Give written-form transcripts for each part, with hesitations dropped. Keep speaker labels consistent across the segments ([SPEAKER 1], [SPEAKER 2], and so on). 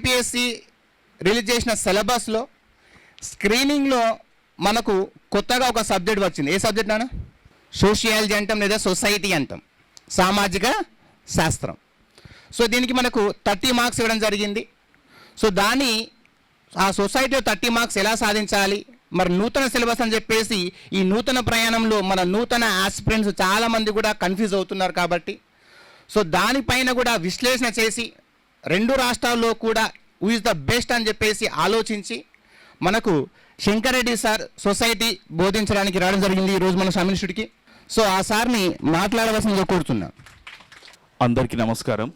[SPEAKER 1] APPSC release చేసిన సిలబస్లో స్క్రీనింగ్లో మనకు కొత్తగా ఒక సబ్జెక్ట్ వచ్చింది. ఏ సబ్జెక్ట్ నాన్న? సోషియాలజీ అంటాం, లేదా సొసైటీ అంటాం, సామాజిక శాస్త్రం. సో దీనికి మనకు 30 మార్క్స్ ఇవ్వడం జరిగింది. సో ఆ సొసైటీలో 30 మార్క్స్ ఎలా సాధించాలి, మరి నూతన సిలబస్ అని చెప్పేసి ఈ నూతన ప్రయాణంలో మన నూతన ఆస్పిరెంట్స్ చాలామంది కూడా కన్ఫ్యూజ్ అవుతున్నారు. కాబట్టి సో దానిపైన కూడా విశ్లేషణ చేసి 2 రాష్ట్రాల్లో కూడా హూ ఇస్ ద బెస్ట్ అని చెప్పేసి ఆలోచించి మనకు శంకర్ రెడ్డి సార్ సొసైటీ బోధించడానికి రావడం జరిగింది ఈరోజు మన షామ్ ఇన్స్టిట్యూట్కి. సో ఆ సార్ని మాట్లాడవలసిందిగా కోరుతున్నాను.
[SPEAKER 2] అందరికీ నమస్కారం.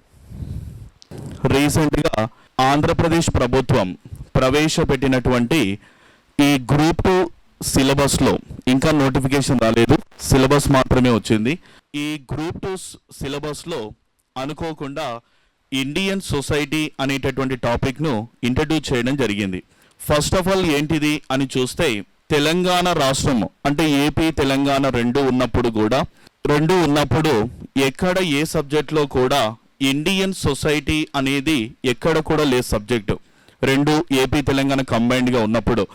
[SPEAKER 2] రీసెంట్గా ఆంధ్రప్రదేశ్ ప్రభుత్వం ప్రవేశపెట్టినటువంటి ఈ గ్రూప్ 2 సిలబస్లో ఇంకా నోటిఫికేషన్ రాలేదు, సిలబస్ మాత్రమే వచ్చింది. ఈ గ్రూప్ 2 సిలబస్లో అనుకోకుండా ఇండియన్ సొసైటీ అనేటటువంటి టాపిక్ను ఇంట్రడ్యూస్ చేయడం జరిగింది. ఫస్ట్ ఆఫ్ ఆల్ ఏంటిది అని చూస్తే, తెలంగాణ రాష్ట్రము అంటే ఏపీ తెలంగాణ రెండు ఉన్నప్పుడు ఎక్కడ ఏ సబ్జెక్ట్లో కూడా ఇండియన్ సొసైటీ అనేది ఎక్కడ కూడా లేదు సబ్జెక్టు. 2 ఏపీ తెలంగాణ కంబైన్డ్గా ఉన్నప్పుడు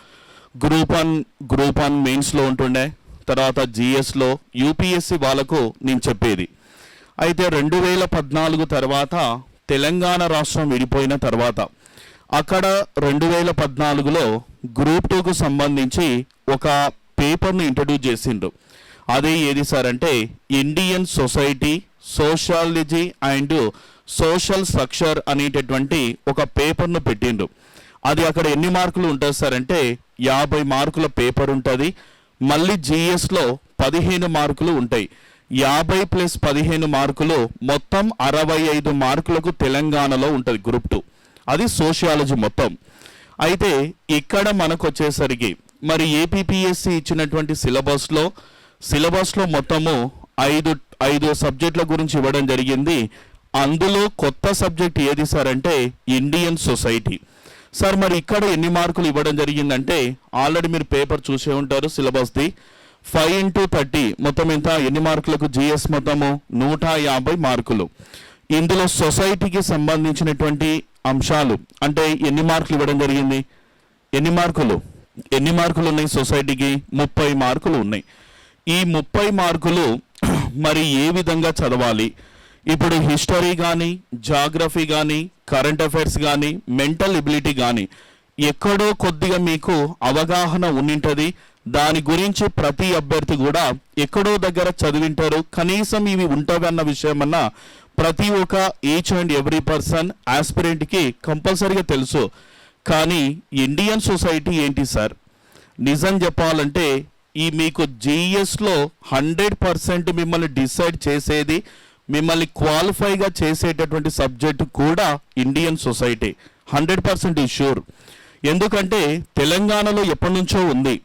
[SPEAKER 2] గ్రూప్ 1 మెయిన్స్లో ఉంటుండే, తర్వాత జిఎస్లో, యూపీఎస్సి వాళ్ళకు నేను చెప్పేది. అయితే 2014 తర్వాత తెలంగాణ రాష్ట్రం విడిపోయిన తర్వాత అక్కడ 2014లో గ్రూప్ 2కు సంబంధించి ఒక పేపర్ను ఇంట్రడ్యూస్ చేసిండ్రు. అదే ఏది సార్ అంటే Indian society, sociology and social structure అనేటటువంటి ఒక పేపర్ను పెట్టిండ్రు. అది అక్కడ ఎన్ని మార్కులు ఉంటుంది సార్ అంటే 50 మార్కుల పేపర్ ఉంటుంది. మళ్ళీ జిఎస్లో 15 మార్కులు ఉంటాయి. 50 + 15 మార్కులు మొత్తం 65 మార్కులకు తెలంగాణలో ఉంటుంది గ్రూప్ 2. అది సోషియాలజీ మొత్తం. అయితే ఇక్కడ మనకు వచ్చేసరికి మరి ఏపీపీఎస్సి ఇచ్చినటువంటి సిలబస్లో మొత్తము 5 సబ్జెక్టుల గురించి ఇవ్వడం జరిగింది. అందులో కొత్త సబ్జెక్ట్ ఏది సార్ అంటే ఇండియన్ సొసైటీ. సార్ మరి ఇక్కడ ఎన్ని మార్కులు ఇవ్వడం జరిగిందంటే, ఆల్రెడీ మీరు పేపర్ చూసే ఉంటారు సిలబస్ది. 5 × 30 మొత్తం ఎంత, ఎన్ని మార్కులకు? జిఎస్ మొత్తము 150 మార్కులు. ఇందులో సొసైటీకి సంబంధించినటువంటి అంశాలు అంటే ఎన్ని మార్కులు ఇవ్వడం జరిగింది? ఎన్ని మార్కులు ఉన్నాయి సొసైటీకి? 30 మార్కులు ఉన్నాయి. ఈ 30 మార్కులు మరి ఏ విధంగా చదవాలి? ఇప్పుడు హిస్టరీ కానీ, జాగ్రఫీ కానీ, కరెంట్ అఫైర్స్ కానీ, మెంటల్ ఎబిలిటీ కానీ ఎక్కడో కొద్దిగా మీకు అవగాహన ఉండింటుంది. దాని గురించి ప్రతి అభ్యర్థి కూడా ఎక్కడో దగ్గర చదివింటారు. కనీసం ఇవి ఉంటవి అన్న విషయమన్నా ప్రతి ఒక్క ఈచ్ అండ్ ఎవ్రీ పర్సన్ ఆస్పిరెంట్కి కంపల్సరీగా తెలుసు. కానీ ఇండియన్ సొసైటీ ఏంటి సార్? నిజం చెప్పాలంటే ఈ మీకు జిఎస్లో 100% మిమ్మల్ని డిసైడ్ చేసేది, మిమ్మల్ని క్వాలిఫైగా చేసేటటువంటి సబ్జెక్టు కూడా ఇండియన్ సొసైటీ. 100% షూర్. ఎందుకంటే తెలంగాణలో ఎప్పటి నుంచో ఉంది.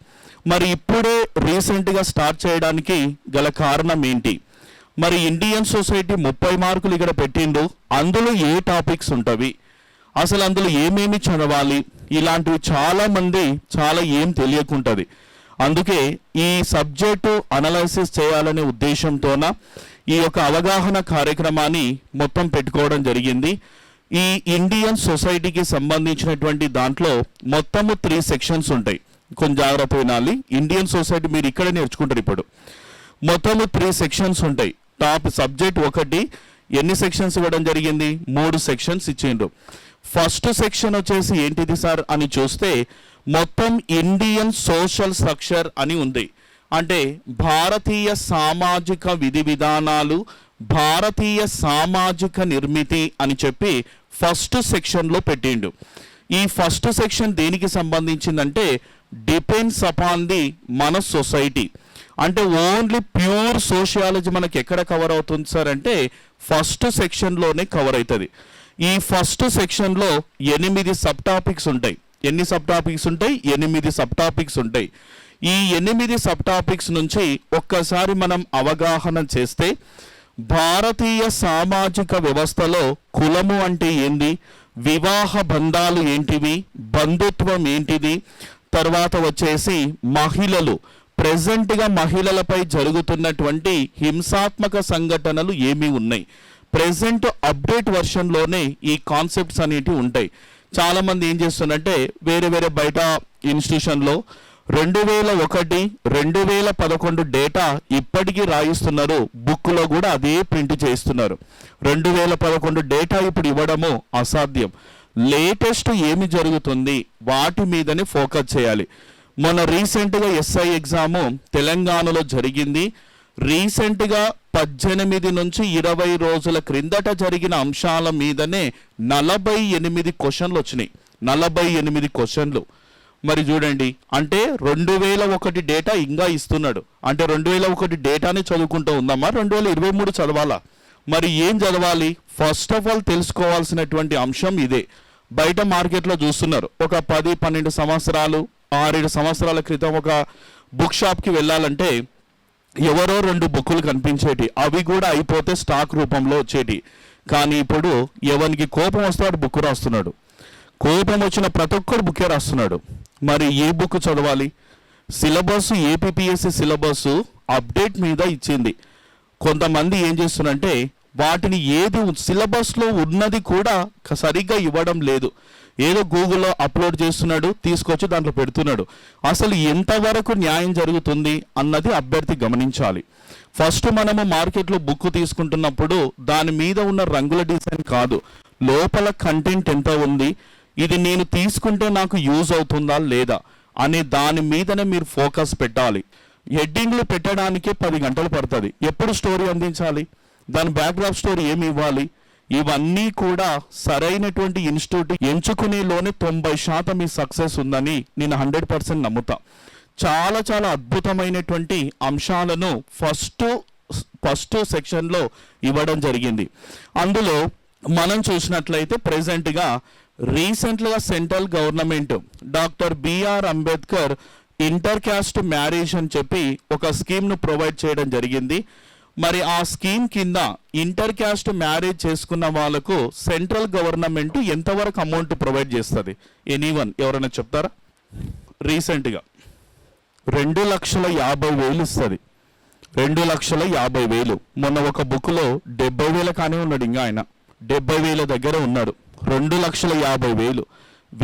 [SPEAKER 2] మరి ఇప్పుడే రీసెంట్గా స్టార్ట్ చేయడానికి గల కారణం ఏంటి? మరి ఇండియన్ సొసైటీ 30 మార్కులు ఇక్కడ పెట్టిండు. అందులో ఏ టాపిక్స్ ఉంటవి, అసలు అందులో ఏమేమి చదవాలి, ఇలాంటివి చాలామంది ఏం తెలియకుంటుంది. అందుకే ఈ సబ్జెక్టు అనలైసిస్ చేయాలనే ఉద్దేశంతోన ఈ యొక్క అవగాహన కార్యక్రమాన్ని మొత్తం పెట్టుకోవడం జరిగింది. ఈ ఇండియన్ సొసైటీకి సంబంధించినటువంటి దాంట్లో మొత్తము 3 సెక్షన్స్ ఉంటాయి. కొంచెం జాగ్రత్త వినాలి. ఇండియన్ సొసైటీ మీరు ఇక్కడే నేర్చుకుంటారు. ఇప్పుడు మొత్తము 3 సెక్షన్స్ ఉంటాయి. టాప్ సబ్జెక్ట్ 1 ఎన్ని సెక్షన్స్ ఇవ్వడం జరిగింది? 3 సెక్షన్స్ ఇచ్చిండ్రు. ఫస్ట్ సెక్షన్ వచ్చేసి ఏంటిది సార్ అని చూస్తే మొత్తం ఇండియన్ సోషల్ స్ట్రక్చర్ అని ఉంది. అంటే భారతీయ సామాజిక విధి విధానాలు, భారతీయ సామాజిక నిర్మితి అని చెప్పి ఫస్ట్ సెక్షన్లో పెట్టిండు. ఈ ఫస్ట్ సెక్షన్ దేనికి సంబంధించిందంటే డిపెండ్స్ అపాన్ ది మన సొసైటీ. అంటే ఓన్లీ ప్యూర్ సోషియాలజీ మనకి ఎక్కడ కవర్ అవుతుంది సార్ అంటే ఫస్ట్ సెక్షన్లోనే కవర్ అవుతుంది. ఈ ఫస్ట్ సెక్షన్లో 8 సబ్ టాపిక్స్ ఉంటాయి. ఎన్ని సబ్ టాపిక్స్ ఉంటాయి? 8 సబ్ టాపిక్స్ ఉంటాయి. ఈ 8 సబ్ టాపిక్స్ నుంచి ఒక్కసారి మనం అవగాహన చేస్తే భారతీయ సామాజిక వ్యవస్థలో కులము అంటే ఏంది, వివాహ బంధాలు ఏంటివి, బంధుత్వం ఏంటిది, తర్వాత వచ్చేసి మహిళలు, ప్రెజెంట్గా మహిళలపై జరుగుతున్నటువంటి హింసాత్మక సంఘటనలు ఏమి ఉన్నాయి, ప్రెజెంట్ అప్డేట్ వర్షన్లోనే ఈ కాన్సెప్ట్స్ అనేటివి ఉంటాయి. చాలామంది ఏం చేస్తున్నారంటే వేరే వేరే బయట ఇన్స్టిట్యూషన్లో 2001 2011 డేటా ఇప్పటికీ రాయిస్తున్నారు, బుక్లో కూడా అదే ప్రింట్ చేస్తున్నారు. 2011 డేటా ఇప్పుడు ఇవ్వడము అసాధ్యం. లేటెస్ట్ ఏమి జరుగుతుంది వాటి మీదనే ఫోకస్ చేయాలి. మొన్న రీసెంట్గా ఎస్ఐ ఎగ్జాము తెలంగాణలో జరిగింది. రీసెంట్గా 18 నుంచి 20 రోజుల క్రిందట జరిగిన అంశాల మీదనే 48 క్వశ్చన్లు వచ్చినాయి. 48 క్వశ్చన్లు. మరి చూడండి, అంటే 2001 డేటా ఇంకా ఇస్తున్నాడు. అంటే 2001 డేటాని చదువుకుంటూ ఉందామా, 2023 చదవాలా? మరి ఏం చదవాలి? ఫస్ట్ ఆఫ్ ఆల్ తెలుసుకోవాల్సినటువంటి అంశం ఇదే. బయట మార్కెట్లో చూస్తున్నారు, ఒక 10-12 సంవత్సరాలు 6-7 సంవత్సరాల క్రితం ఒక బుక్ షాప్కి వెళ్ళాలంటే ఎవరో 2 బుక్కులు కనిపించేటి, అవి కూడా అయిపోతే స్టాక్ రూపంలో వచ్చేటి. కానీ ఇప్పుడు ఎవరికి కోపం వస్తాడు బుక్ రాస్తున్నాడు, కోపం వచ్చిన ప్రతి ఒక్కరు బుక్కే రాస్తున్నాడు. మరి ఏ బుక్ చదవాలి? సిలబస్ ఏపీపీఎస్సీ సిలబస్ అప్డేట్ మీద ఇచ్చింది. కొంతమంది ఏం చేస్తున్నారంటే వాటిని ఏది సిలబస్లో ఉన్నది కూడా సరిగ్గా ఇవ్వడం లేదు. ఏదో గూగుల్లో అప్లోడ్ చేస్తున్నాడు, తీసుకొచ్చి దాంట్లో పెడుతున్నాడు. అసలు ఎంతవరకు న్యాయం జరుగుతుంది అన్నది అభ్యర్థి గమనించాలి. ఫస్ట్ మనము మార్కెట్లో బుక్ తీసుకుంటున్నప్పుడు దాని మీద ఉన్న రంగుల డిజైన్ కాదు, లోపల కంటెంట్ ఎంత ఉంది, ఇది నేను తీసుకుంటే నాకు యూజ్ అవుతుందా లేదా అనే దాని మీదనే మీరు ఫోకస్ పెట్టాలి. హెడ్డింగ్లు పెట్టడానికే 10 గంటలు పడుతుంది. ఎప్పుడు స్టోరీ అందించాలి, దాని బ్యాక్గ్రౌండ్ స్టోరీ ఏమి ఇవ్వాలి, ఇవన్నీ కూడా సరైనటువంటి ఇన్స్టిట్యూట్ ఎంచుకునేలోనే 90% మీ సక్సెస్ ఉందని నేను 100% నమ్ముతా. చాలా చాలా అద్భుతమైనటువంటి అంశాలను ఫస్ట్ సెక్షన్లో ఇవ్వడం జరిగింది. అందులో మనం చూసినట్లయితే ప్రెజెంట్గా రీసెంట్గా central government doctor BR Ambedkar inter caste marriage అని చెప్పి ఒక స్కీమ్ను ప్రొవైడ్ చేయడం జరిగింది. మరి ఆ స్కీమ్ కింద ఇంటర్ క్యాస్ట్ మ్యారేజ్ చేసుకున్న వాళ్ళకు సెంట్రల్ గవర్నమెంట్ ఎంతవరకు అమౌంట్ ప్రొవైడ్ చేస్తుంది? ఎనీవన్ ఎవరైనా చెప్తారా? రీసెంట్గా 2,50,000 ఇస్తుంది. 2,50,000. మొన్న ఒక బుక్లో 70,000 కానీ ఉన్నాడు, ఇంకా ఆయన 70,000 దగ్గర ఉన్నాడు. 2,50,000.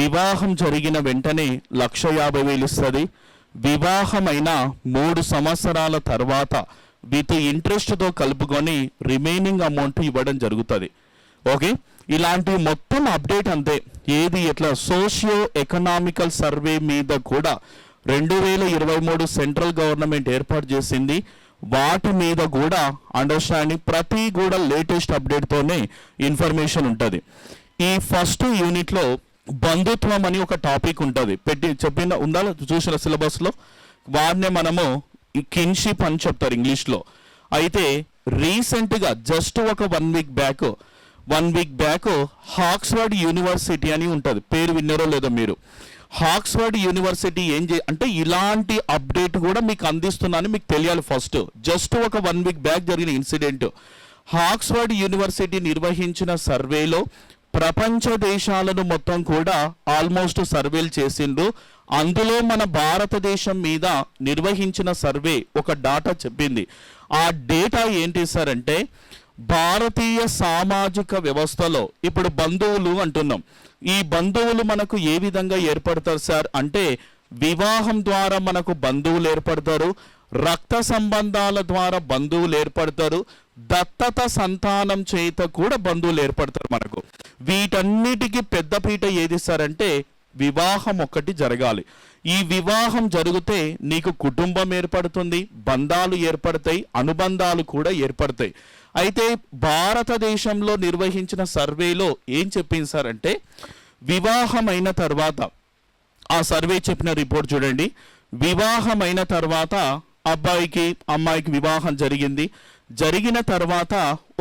[SPEAKER 2] వివాహం జరిగిన వెంటనే 1,50,000 ఇస్తుంది. వివాహమైన 3 సంవత్సరాల తర్వాత విత్ ఇంట్రెస్ట్తో కలుపుకొని రిమైనింగ్ అమౌంట్ ఇవ్వడం జరుగుతుంది. ఓకే, ఇలాంటి మొత్తం అప్డేట్ అంతే. ఏది ఎట్లా సోషియో ఎకనామికల్ సర్వే మీద కూడా 2023 సెంట్రల్ గవర్నమెంట్ ఏర్పాటు చేసింది. వాటి మీద కూడా అండర్స్టాండింగ్ ప్రతి కూడా లేటెస్ట్ అప్డేట్తోనే ఇన్ఫర్మేషన్ ఉంటుంది. ఈ ఫస్ట్ యూనిట్లో బంధుత్వం అని ఒక టాపిక్ ఉంటుంది, చెప్పిన ఉందా చూసిన సిలబస్లో. వారినే మనము ఈ కిన్షిప్ అని చెప్తారు ఇంగ్లీష్లో. అయితే రీసెంట్గా జస్ట్ ఒక 1 వీక్ బ్యాక్ ఆక్స్ఫర్డ్ యూనివర్సిటీ అని ఉంటుంది, పేరు విన్నారో లేదో మీరు. ఆక్స్ఫర్డ్ యూనివర్సిటీ అంటే ఇలాంటి అప్డేట్ కూడా మీకు అందిస్తున్నాను, మీకు తెలియాలి. ఫస్ట్ జస్ట్ ఒక 1 వీక్ బ్యాక్ జరిగిన ఇన్సిడెంట్. ఆక్స్ఫర్డ్ యూనివర్సిటీ నిర్వహించిన సర్వేలో ప్రపంచ దేశాలను మొత్తం కూడా ఆల్మోస్ట్ సర్వేలు చేసిండ్రు. అందులో మన భారతదేశం మీద నిర్వహించిన సర్వే ఒక డాటా చెప్పింది. ఆ డేటా ఏంటి సార్ అంటే, భారతీయ సామాజిక వ్యవస్థలో ఇప్పుడు బంధువులు అంటున్నాం. ఈ బంధువులు మనకు ఏ విధంగా ఏర్పడతారు సార్ అంటే, వివాహం ద్వారా మనకు బంధువులు ఏర్పడతారు, రక్త సంబంధాల ద్వారా బంధువులు ఏర్పడతారు, దత్తత సంతానం చేత కూడా బంధువులు ఏర్పడతారు మనకు. వీటన్నిటికీ పెద్దపీట ఏది సార్ అంటే, వివాహం ఒక్కటి జరగాలి. ఈ వివాహం జరిగితే నీకు కుటుంబం ఏర్పడుతుంది, బంధాలు ఏర్పడతాయి, అనుబంధాలు కూడా ఏర్పడతాయి. అయితే భారతదేశంలో నిర్వహించిన సర్వేలో ఏం చెప్పింది సార్ అంటే, వివాహమైన తర్వాత ఆ సర్వే చెప్పిన రిపోర్ట్ చూడండి. వివాహమైన తర్వాత అబ్బాయికి అమ్మాయికి వివాహం జరిగిన తర్వాత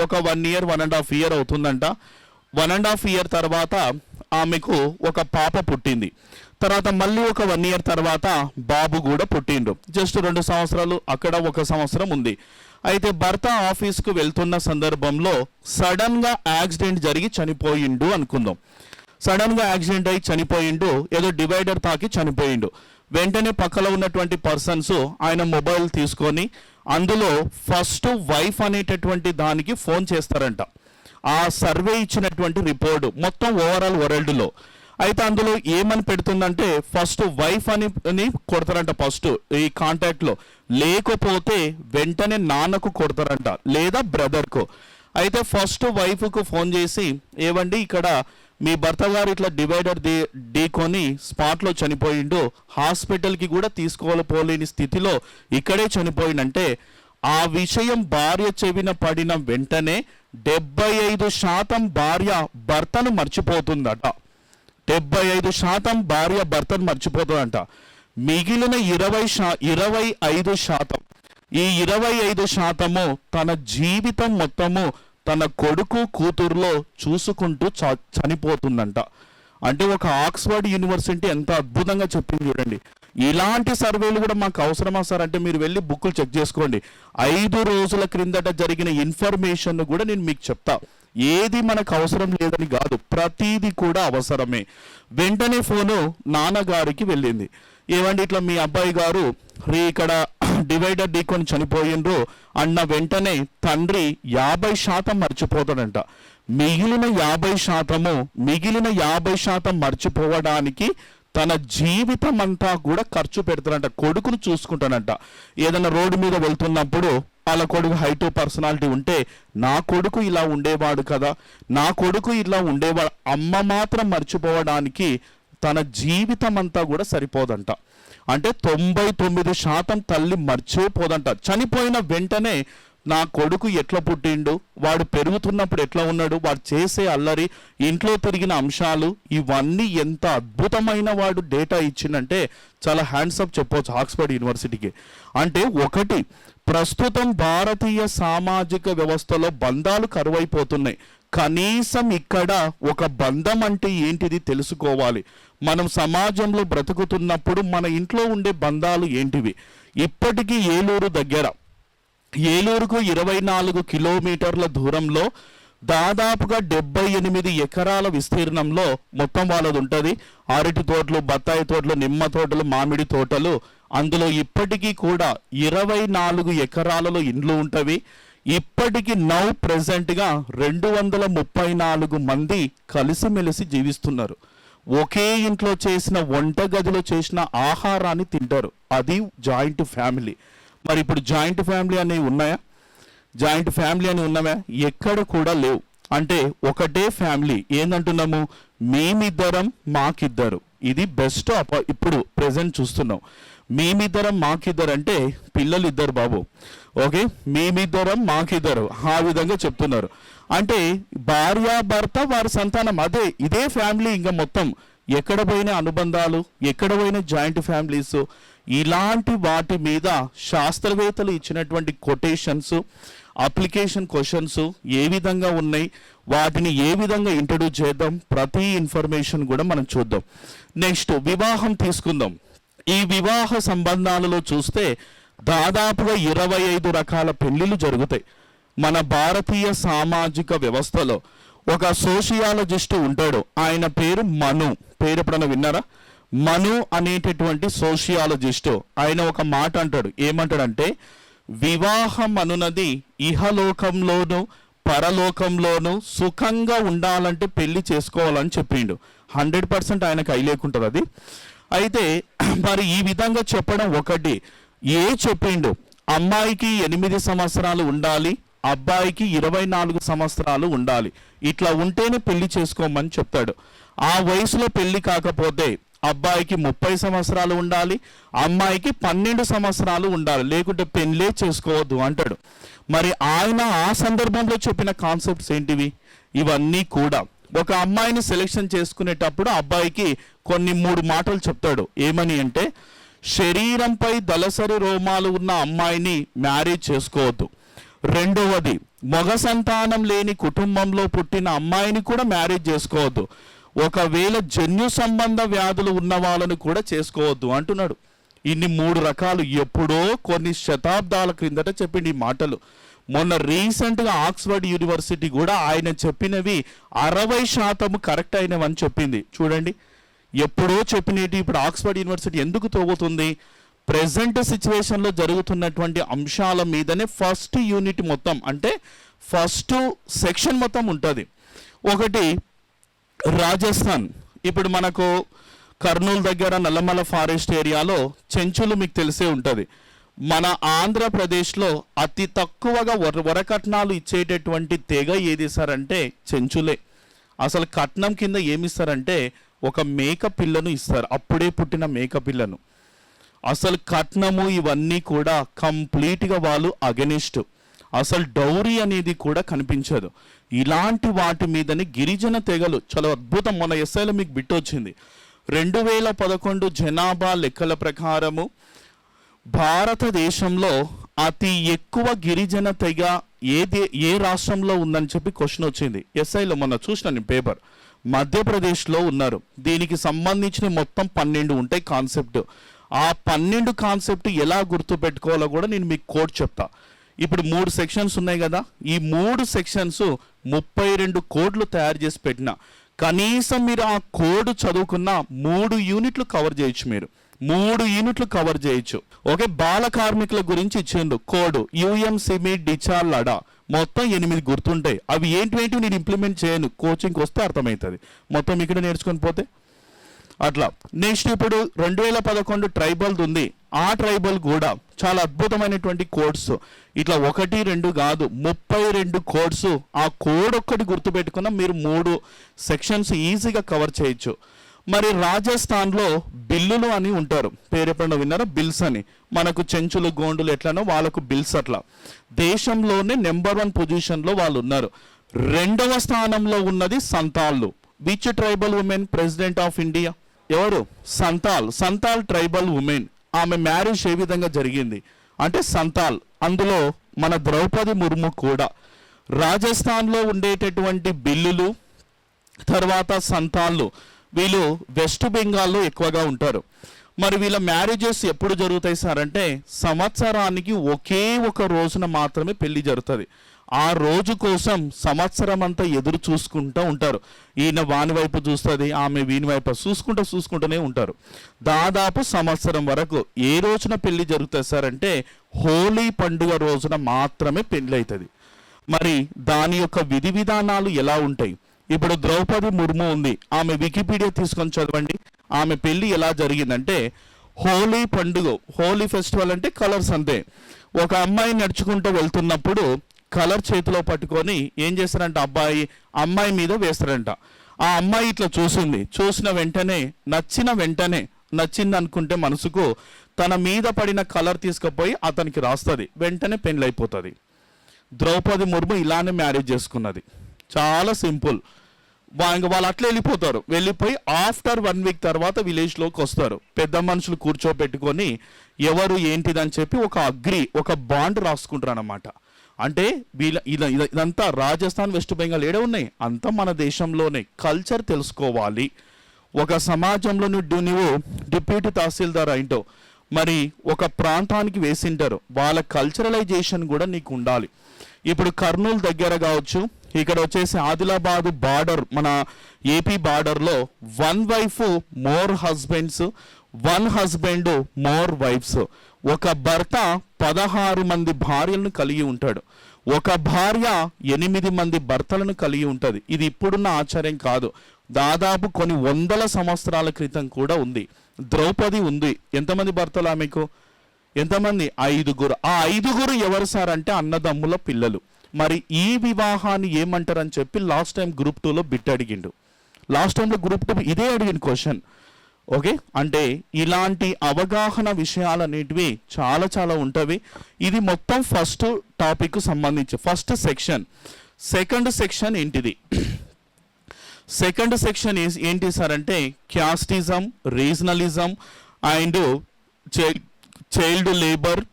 [SPEAKER 2] ఒక 1 year 1.5 year అవుతుందంట. 1.5 year తర్వాత ఆమెకు ఒక పాప పుట్టింది. తర్వాత మళ్ళీ ఒక 1 year తర్వాత బాబు కూడా పుట్టిండు. జస్ట్ 2 సంవత్సరాలు అక్కడ, 1 సంవత్సరం ఉంది. అయితే భర్త ఆఫీస్కు వెళ్తున్న సందర్భంలో సడన్గా యాక్సిడెంట్ జరిగి చనిపోయిండు అనుకుందాం. సడన్గా యాక్సిడెంట్ అయి చనిపోయిండు, ఏదో డివైడర్ తాకి చనిపోయిండు. వెంటనే పక్కలో ఉన్నటువంటి పర్సన్స్ ఆయన మొబైల్ తీసుకొని అందులో ఫస్ట్ వైఫ్ అనేటటువంటి దానికి ఫోన్ చేస్తారంట. ఆ సర్వే ఇచ్చినటువంటి రిపోర్టు మొత్తం ఓవరాల్ వరల్డ్లో అయితే అందులో ఏమని పెడుతుందంటే ఫస్ట్ వైఫ్ అని కొడతారంట, ఫస్ట్ ఈ కాంటాక్ట్లో, లేకపోతే వెంటనే నాన్నకు కొడతారంట లేదా బ్రదర్కు. అయితే ఫస్ట్ వైఫ్కు ఫోన్ చేసి, ఏవండి ఇక్కడ మీ భర్త గారు ఇట్లా డివైడర్ ఢీకొని స్పాట్లో చనిపోయిండు, హాస్పిటల్కి కూడా తీసుకోలేని స్థితిలో ఇక్కడే చనిపోయిందంటే, ఆ విషయం భార్య చెవిన పడిన వెంటనే 75% భార్య భర్తను మర్చిపోతుందట. 75% భార్య భర్తను మర్చిపోతుందంట. మిగిలిన 25%, ఈ 25% తన జీవితం మొత్తము తన కొడుకు కూతురులో చూసుకుంటూ చనిపోతుందంట. అంటే ఒక ఆక్స్ఫర్డ్ యూనివర్సిటీ ఎంత అద్భుతంగా చెప్పింది చూడండి. ఇలాంటి సర్వేలు కూడా మాకు అవసరమా సార్ అంటే మీరు వెళ్ళి బుక్కులు చెక్ చేసుకోండి. 5 రోజుల క్రిందట జరిగిన ఇన్ఫర్మేషన్ కూడా నేను మీకు చెప్తా. ఏది మనకు అవసరం లేదని కాదు, ప్రతీది కూడా అవసరమే. వెంటనే ఫోను నాన్నగారికి వెళ్ళింది. ఏమండి ఇట్లా మీ అబ్బాయి గారు ఇక్కడ డివైడర్ ఢీకొని చనిపోయిండ్రు అన్న వెంటనే తండ్రి 50% మర్చిపోతాడంట. మిగిలిన 50% మర్చిపోవడానికి తన జీవితం అంతా కూడా ఖర్చు పెడతాడంట. కొడుకును చూసుకుంటాడంట. ఏదైనా రోడ్డు మీద వెళ్తున్నప్పుడు వాళ్ళ కొడుకు హైట్ పర్సనాలిటీ ఉంటే, నా కొడుకు ఇలా ఉండేవాడు కదా, నా కొడుకు ఇలా ఉండేవాడు, అమ్మ మాత్రం మర్చిపోవడానికి తన జీవితం అంతా కూడా సరిపోదంట. అంటే 99% తల్లి మర్చిపోదంట. చనిపోయిన వెంటనే నా కొడుకు ఎట్లా పుట్టిండు, వాడు పెరుగుతున్నప్పుడు ఎట్లా ఉన్నాడు, వాడు చేసే అల్లరి, ఇంట్లో తిరిగిన అంశాలు, ఇవన్నీ ఎంత అద్భుతమైన వాడు డేటా ఇచ్చిందంటే చాలా హ్యాండ్సప్ చెప్పవచ్చు ఆక్స్ఫర్డ్ యూనివర్సిటీకి. అంటే ఒకటి, ప్రస్తుతం భారతీయ సామాజిక వ్యవస్థలో బంధాలు కరువైపోతున్నాయి. కనీసం ఇక్కడ ఒక బంధం అంటే ఏంటిది తెలుసుకోవాలి. మనం సమాజంలో బ్రతుకుతున్నప్పుడు మన ఇంట్లో ఉండే బంధాలు ఏంటివి. ఇప్పటికీ ఏలూరుకు 24 కిలోమీటర్ల దూరంలో దాదాపుగా 78 ఎకరాల విస్తీర్ణంలో మొత్తం వాళ్ళది ఉంటుంది. అరటి తోటలు, బత్తాయి తోటలు, నిమ్మ తోటలు, మామిడి తోటలు. అందులో ఇప్పటికీ కూడా 24 ఎకరాలలో ఇండ్లు ఉంటవి. ఇప్పటికీ ప్రెజెంట్గా 234 మంది కలిసిమెలిసి జీవిస్తున్నారు. ఒకే ఇంట్లో చేసిన వంటగదిలో చేసిన ఆహారాన్ని తింటారు. అది జాయింట్ ఫ్యామిలీ. మరి ఇప్పుడు జాయింట్ ఫ్యామిలీ అనేవి ఉన్నాయా? జాయింట్ ఫ్యామిలీ అని ఉన్నాయా? ఎక్కడ కూడా లేవు. అంటే ఒకటే ఫ్యామిలీ. ఏందంటున్నాము? మేమిద్దరం మాకిద్దరు. ఇది బెస్ట్ ఇప్పుడు ప్రెజెంట్ చూస్తున్నాం. మేమిద్దరం మాకిద్దరు అంటే పిల్లలు ఇద్దరు బాబు. ఓకే, మేమిద్దరం మాకిద్దరు, ఆ విధంగా చెప్తున్నారు. అంటే భార్య భర్త వారి సంతానం, ఇదే ఫ్యామిలీ. ఇంకా మొత్తం ఎక్కడ పోయిన అనుబంధాలు, ఎక్కడ పోయిన జాయింట్ ఫ్యామిలీస్, ఇలాంటి వాటి మీద శాస్త్రవేత్తలు ఇచ్చినటువంటి కొటేషన్స్, అప్లికేషన్ క్వశ్చన్స్ ఏ విధంగా ఉన్నాయి, వాటిని ఏ విధంగా ఇంట్రడ్యూస్ చేద్దాం, ప్రతి ఇన్ఫర్మేషన్ కూడా మనం చూద్దాం. నెక్స్ట్ వివాహం తీసుకుందాం. ఈ వివాహ సంబంధాలలో చూస్తే దాదాపుగా 25 రకాల పెళ్లిళ్ళు జరుగుతాయి మన భారతీయ సామాజిక వ్యవస్థలో. ఒక సోషియాలజిస్ట్ ఉంటాడు, ఆయన పేరు మను. పేరు ఎప్పుడన్నా విన్నారా? మను అనేటటువంటి సోషియాలజిస్ట్ ఆయన ఒక మాట అంటాడు. ఏమంటాడంటే, వివాహం అనున్నది ఇహలోకంలోను పరలోకంలోను సుఖంగా ఉండాలంటే పెళ్లి చేసుకోవాలని చెప్పిండు. 100% ఆయనకు అయిలేకుంటుంది అది. అయితే మరి ఈ విధంగా చెప్పడం ఒకటి. చెప్పిండు అమ్మాయికి 8 సంవత్సరాలు ఉండాలి, అబ్బాయికి 24 సంవత్సరాలు ఉండాలి. ఇట్లా ఉంటేనే పెళ్లి చేసుకోమని చెప్తాడు. ఆ వయసులో పెళ్లి కాకపోతే అబ్బాయికి 30 సంవత్సరాలు ఉండాలి, అమ్మాయికి 12 సంవత్సరాలు ఉండాలి, లేకుంటే పెళ్లే చేసుకోవద్దు అంటాడు. మరి ఆయన ఆ సందర్భంలో చెప్పిన కాన్సెప్ట్స్ ఏంటివి? ఇవన్నీ కూడా ఒక అమ్మాయిని సెలెక్షన్ చేసుకునేటప్పుడు అబ్బాయికి కొన్ని 3 మాటలు చెప్తాడు. ఏమని అంటే, శరీరంపై దళసరి రోమాలు ఉన్న అమ్మాయిని మ్యారేజ్ చేసుకోవద్దు. రెండవది, మగ సంతానం లేని కుటుంబంలో పుట్టిన అమ్మాయిని కూడా మ్యారేజ్ చేసుకోవద్దు. ఒకవేళ జన్యు సంబంధ వ్యాధులు ఉన్న వాళ్ళని కూడా చేసుకోవద్దు అంటున్నాడు. ఇన్ని 3 రకాలు ఎప్పుడో కొన్ని శతాబ్దాల క్రిందట చెప్పింది ఈ మాటలు. మొన్న రీసెంట్గా ఆక్స్ఫర్డ్ యూనివర్సిటీ కూడా ఆయన చెప్పినవి 60% కరెక్ట్ అయినవని చెప్పింది. చూడండి, ఎప్పుడో చెప్పినవి ఇప్పుడు ఆక్స్ఫర్డ్ యూనివర్సిటీ ఎందుకు తోగుతుంది? ప్రెజెంట్ సిచ్యువేషన్లో జరుగుతున్నటువంటి అంశాల మీదనే ఫస్ట్ యూనిట్ మొత్తం, అంటే ఫస్ట్ సెక్షన్ మొత్తం ఉంటుంది. ఒకటి, రాజస్థాన్. ఇప్పుడు మనకు కర్నూలు దగ్గర నల్లమల ఫారెస్ట్ ఏరియాలో చెంచులు మీకు తెలిసే ఉంటుంది. మన ఆంధ్రప్రదేశ్లో అతి తక్కువగా వరకట్నాలు ఇచ్చేటటువంటి తెగ ఏది సార్ అంటే చెంచులే. అసలు కట్నం కింద ఏమిస్తారంటే ఒక మేక పిల్లను ఇస్తారు, అప్పుడే పుట్టిన మేక పిల్లను. అసలు కట్నము ఇవన్నీ కూడా కంప్లీట్గా వాళ్ళు అగెనిస్ట్. అసలు డౌరీ అనేది కూడా కనిపించదు. ఇలాంటి వాటి మీదని గిరిజన తెగలు చాలా అద్భుతం. మన ఎస్ఐలో మీకు బిట్ వచ్చింది. 2011 జనాభా లెక్కల ప్రకారము భారతదేశంలో అతి ఎక్కువ గిరిజన తెగ ఏ రాష్ట్రంలో ఉందని చెప్పి క్వశ్చన్ వచ్చింది. ఎస్ఐలో మొన్న చూసిన నేను పేపర్, మధ్యప్రదేశ్లో ఉన్నారు. దీనికి సంబంధించిన మొత్తం 12 ఉంటాయి కాన్సెప్ట్. ఆ 12 కాన్సెప్ట్ ఎలా గుర్తుపెట్టుకోవాలో కూడా నేను మీకు కోడ్ చెప్తా. ఇప్పుడు 3 సెక్షన్స్ ఉన్నాయి కదా, ఈ 3 సెక్షన్స్ 32 కోడ్లు తయారు చేసి పెట్టిన. కనీసం మీరు ఆ కోడ్ చదువుకున్న 3 యూనిట్లు కవర్ చేయొచ్చు. మీరు 3 యూనిట్లు కవర్ చేయొచ్చు. ఓకే, బాల కార్మికుల గురించి ఇచ్చిండు కోడ్ యుఎంసిమి డిచా లడా, మొత్తం 8 గుర్తుంటాయి. అవి ఏంటి నేను ఇంప్లిమెంట్ చేయను, కోచింగ్కి వస్తే అర్థమవుతుంది. మొత్తం ఇక్కడ నేర్చుకొని పోతే అట్లా. నెక్స్ట్ ఇప్పుడు 2011 ట్రైబల్ది ఉంది. ఆ ట్రైబల్ కూడా చాలా అద్భుతమైనటువంటి కోడ్స్, ఇట్లా 1, 2 కాదు 32 కోడ్స్. ఆ కోడ్ ఒక్కటి గుర్తుపెట్టుకున్న మీరు 3 సెక్షన్స్ ఈజీగా కవర్ చేయొచ్చు. మరి రాజస్థాన్లో బిల్లులు అని ఉంటారు, పేరు ఎప్పుడైనా విన్నారా? బిల్స్ అని. మనకు చెంచులు గోండులు ఎట్లనో వాళ్ళకు బిల్స్ అట్లా. దేశంలోనే నెంబర్ 1 పొజిషన్లో వాళ్ళు ఉన్నారు. 2వ స్థానంలో ఉన్నది సంతాళ్ళు. Which tribal women president of India? ఎవరు? Santal tribal women. ఆమె మ్యారేజ్ ఏ విధంగా జరిగింది అంటే సంతాల్. అందులో మన ద్రౌపది ముర్ము కూడా. రాజస్థాన్లో ఉండేటటువంటి బిల్లులు, తర్వాత సంతాళ్ళు, వీళ్ళు వెస్ట్ బెంగాల్లో ఎక్కువగా ఉంటారు. మరి వీళ్ళ మ్యారేజెస్ ఎప్పుడు జరుగుతాయి సార్ అంటే సంవత్సరానికి ఒకే ఒక రోజున మాత్రమే పెళ్లి జరుగుతుంది. ఆ రోజు కోసం సంవత్సరం అంతా ఎదురు చూసుకుంటూ ఉంటారు. ఈయన వాని వైపు చూస్తుంది, ఆమె వీని వైపు చూసుకుంటూనే ఉంటారు. దాదాపు సంవత్సరం వరకు. ఏ రోజున పెళ్లి జరుగుతుంది సార్ అంటే హోలీ పండుగ రోజున మాత్రమే పెళ్లి అవుతుంది. మరి దాని యొక్క విధి విధానాలు ఎలా ఉంటాయి? ఇప్పుడు ద్రౌపది ముర్ము ఉంది, ఆమె వికీపీడియా తీసుకొని చదవండి. ఆమె పెళ్లి ఎలా జరిగిందంటే హోలీ పండుగ, హోలీ ఫెస్టివల్ అంటే కలర్స్ అంతే. ఒక అమ్మాయి నడుచుకుంటూ వెళ్తున్నప్పుడు కలర్ చేతిలో పట్టుకొని ఏం చేస్తారంట, అమ్మాయి మీద వేస్తారంట. ఆ అమ్మాయి ఇట్లా చూసింది, చూసిన వెంటనే నచ్చింది అనుకుంటే మనసుకు తన మీద పడిన కలర్ తీసుకుపోయి అతనికి రాస్తుంది, వెంటనే పెళ్లి అయిపోతుంది. ద్రౌపది ముర్ము ఇలానే మ్యారేజ్ చేసుకున్నది. చాలా సింపుల్. వాళ్ళు అట్లా వెళ్ళిపోయి ఆఫ్టర్ 1 వీక్ తర్వాత విలేజ్లోకి వస్తారు. పెద్ద మనుషులు కూర్చోబెట్టుకొని ఎవరు ఏంటిదని చెప్పి ఒక బాండ్ రాసుకుంటారు అన్నమాట. అంటే ఇదంతా రాజస్థాన్, వెస్ట్ బెంగాల్ ఏడే ఉన్నాయి, అంతా మన దేశంలోనే. కల్చర్ తెలుసుకోవాలి. ఒక సమాజంలో నువ్వు డిప్యూటీ తహసీల్దార్ అయింటో, మరి ఒక ప్రాంతానికి వేసింటారు, వాళ్ళ కల్చరలైజేషన్ కూడా నీకు ఉండాలి. ఇప్పుడు కర్నూలు దగ్గర కావచ్చు, ఇక్కడ వచ్చేసి ఆదిలాబాద్ బార్డర్, మన ఏపీ బార్డర్లో 1 wife more husbands, 1 husband more wives. ఒక భర్త 16 మంది భార్యలను కలిగి ఉంటాడు. ఒక భార్య 8 మంది భర్తలను కలిగి ఉంటుంది. ఇది ఇప్పుడున్న ఆచార్యం కాదు, దాదాపు కొన్ని 100 సంవత్సరాల క్రితం కూడా ఉంది. ద్రౌపది ఉంది. ఎంతమంది భర్తలు ఆమెకు? ఎంతమంది? 5. ఆ 5 ఎవరు సార్ అంటే అన్నదమ్ముల పిల్లలు. మరి ఈ వివాహాన్ని ఏమంటారని చెప్పి లాస్ట్ టైం గ్రూప్ 2లో బిట్ అడిగిండు. లాస్ట్ టైంలో గ్రూప్ 2 ఇదే అడిగిన క్వశ్చన్. ఓకే, అంటే ఇలాంటి అవగాహన విషయాలు అనేటివి చాలా చాలా ఉంటవి. ఇది మొత్తం ఫస్ట్ టాపిక్ సంబంధించి ఫస్ట్ సెక్షన్. సెకండ్ సెక్షన్ ఏంటిది? సెకండ్ సెక్షన్ ఏంటి సార్ అంటే casteism, regionalism and child labour,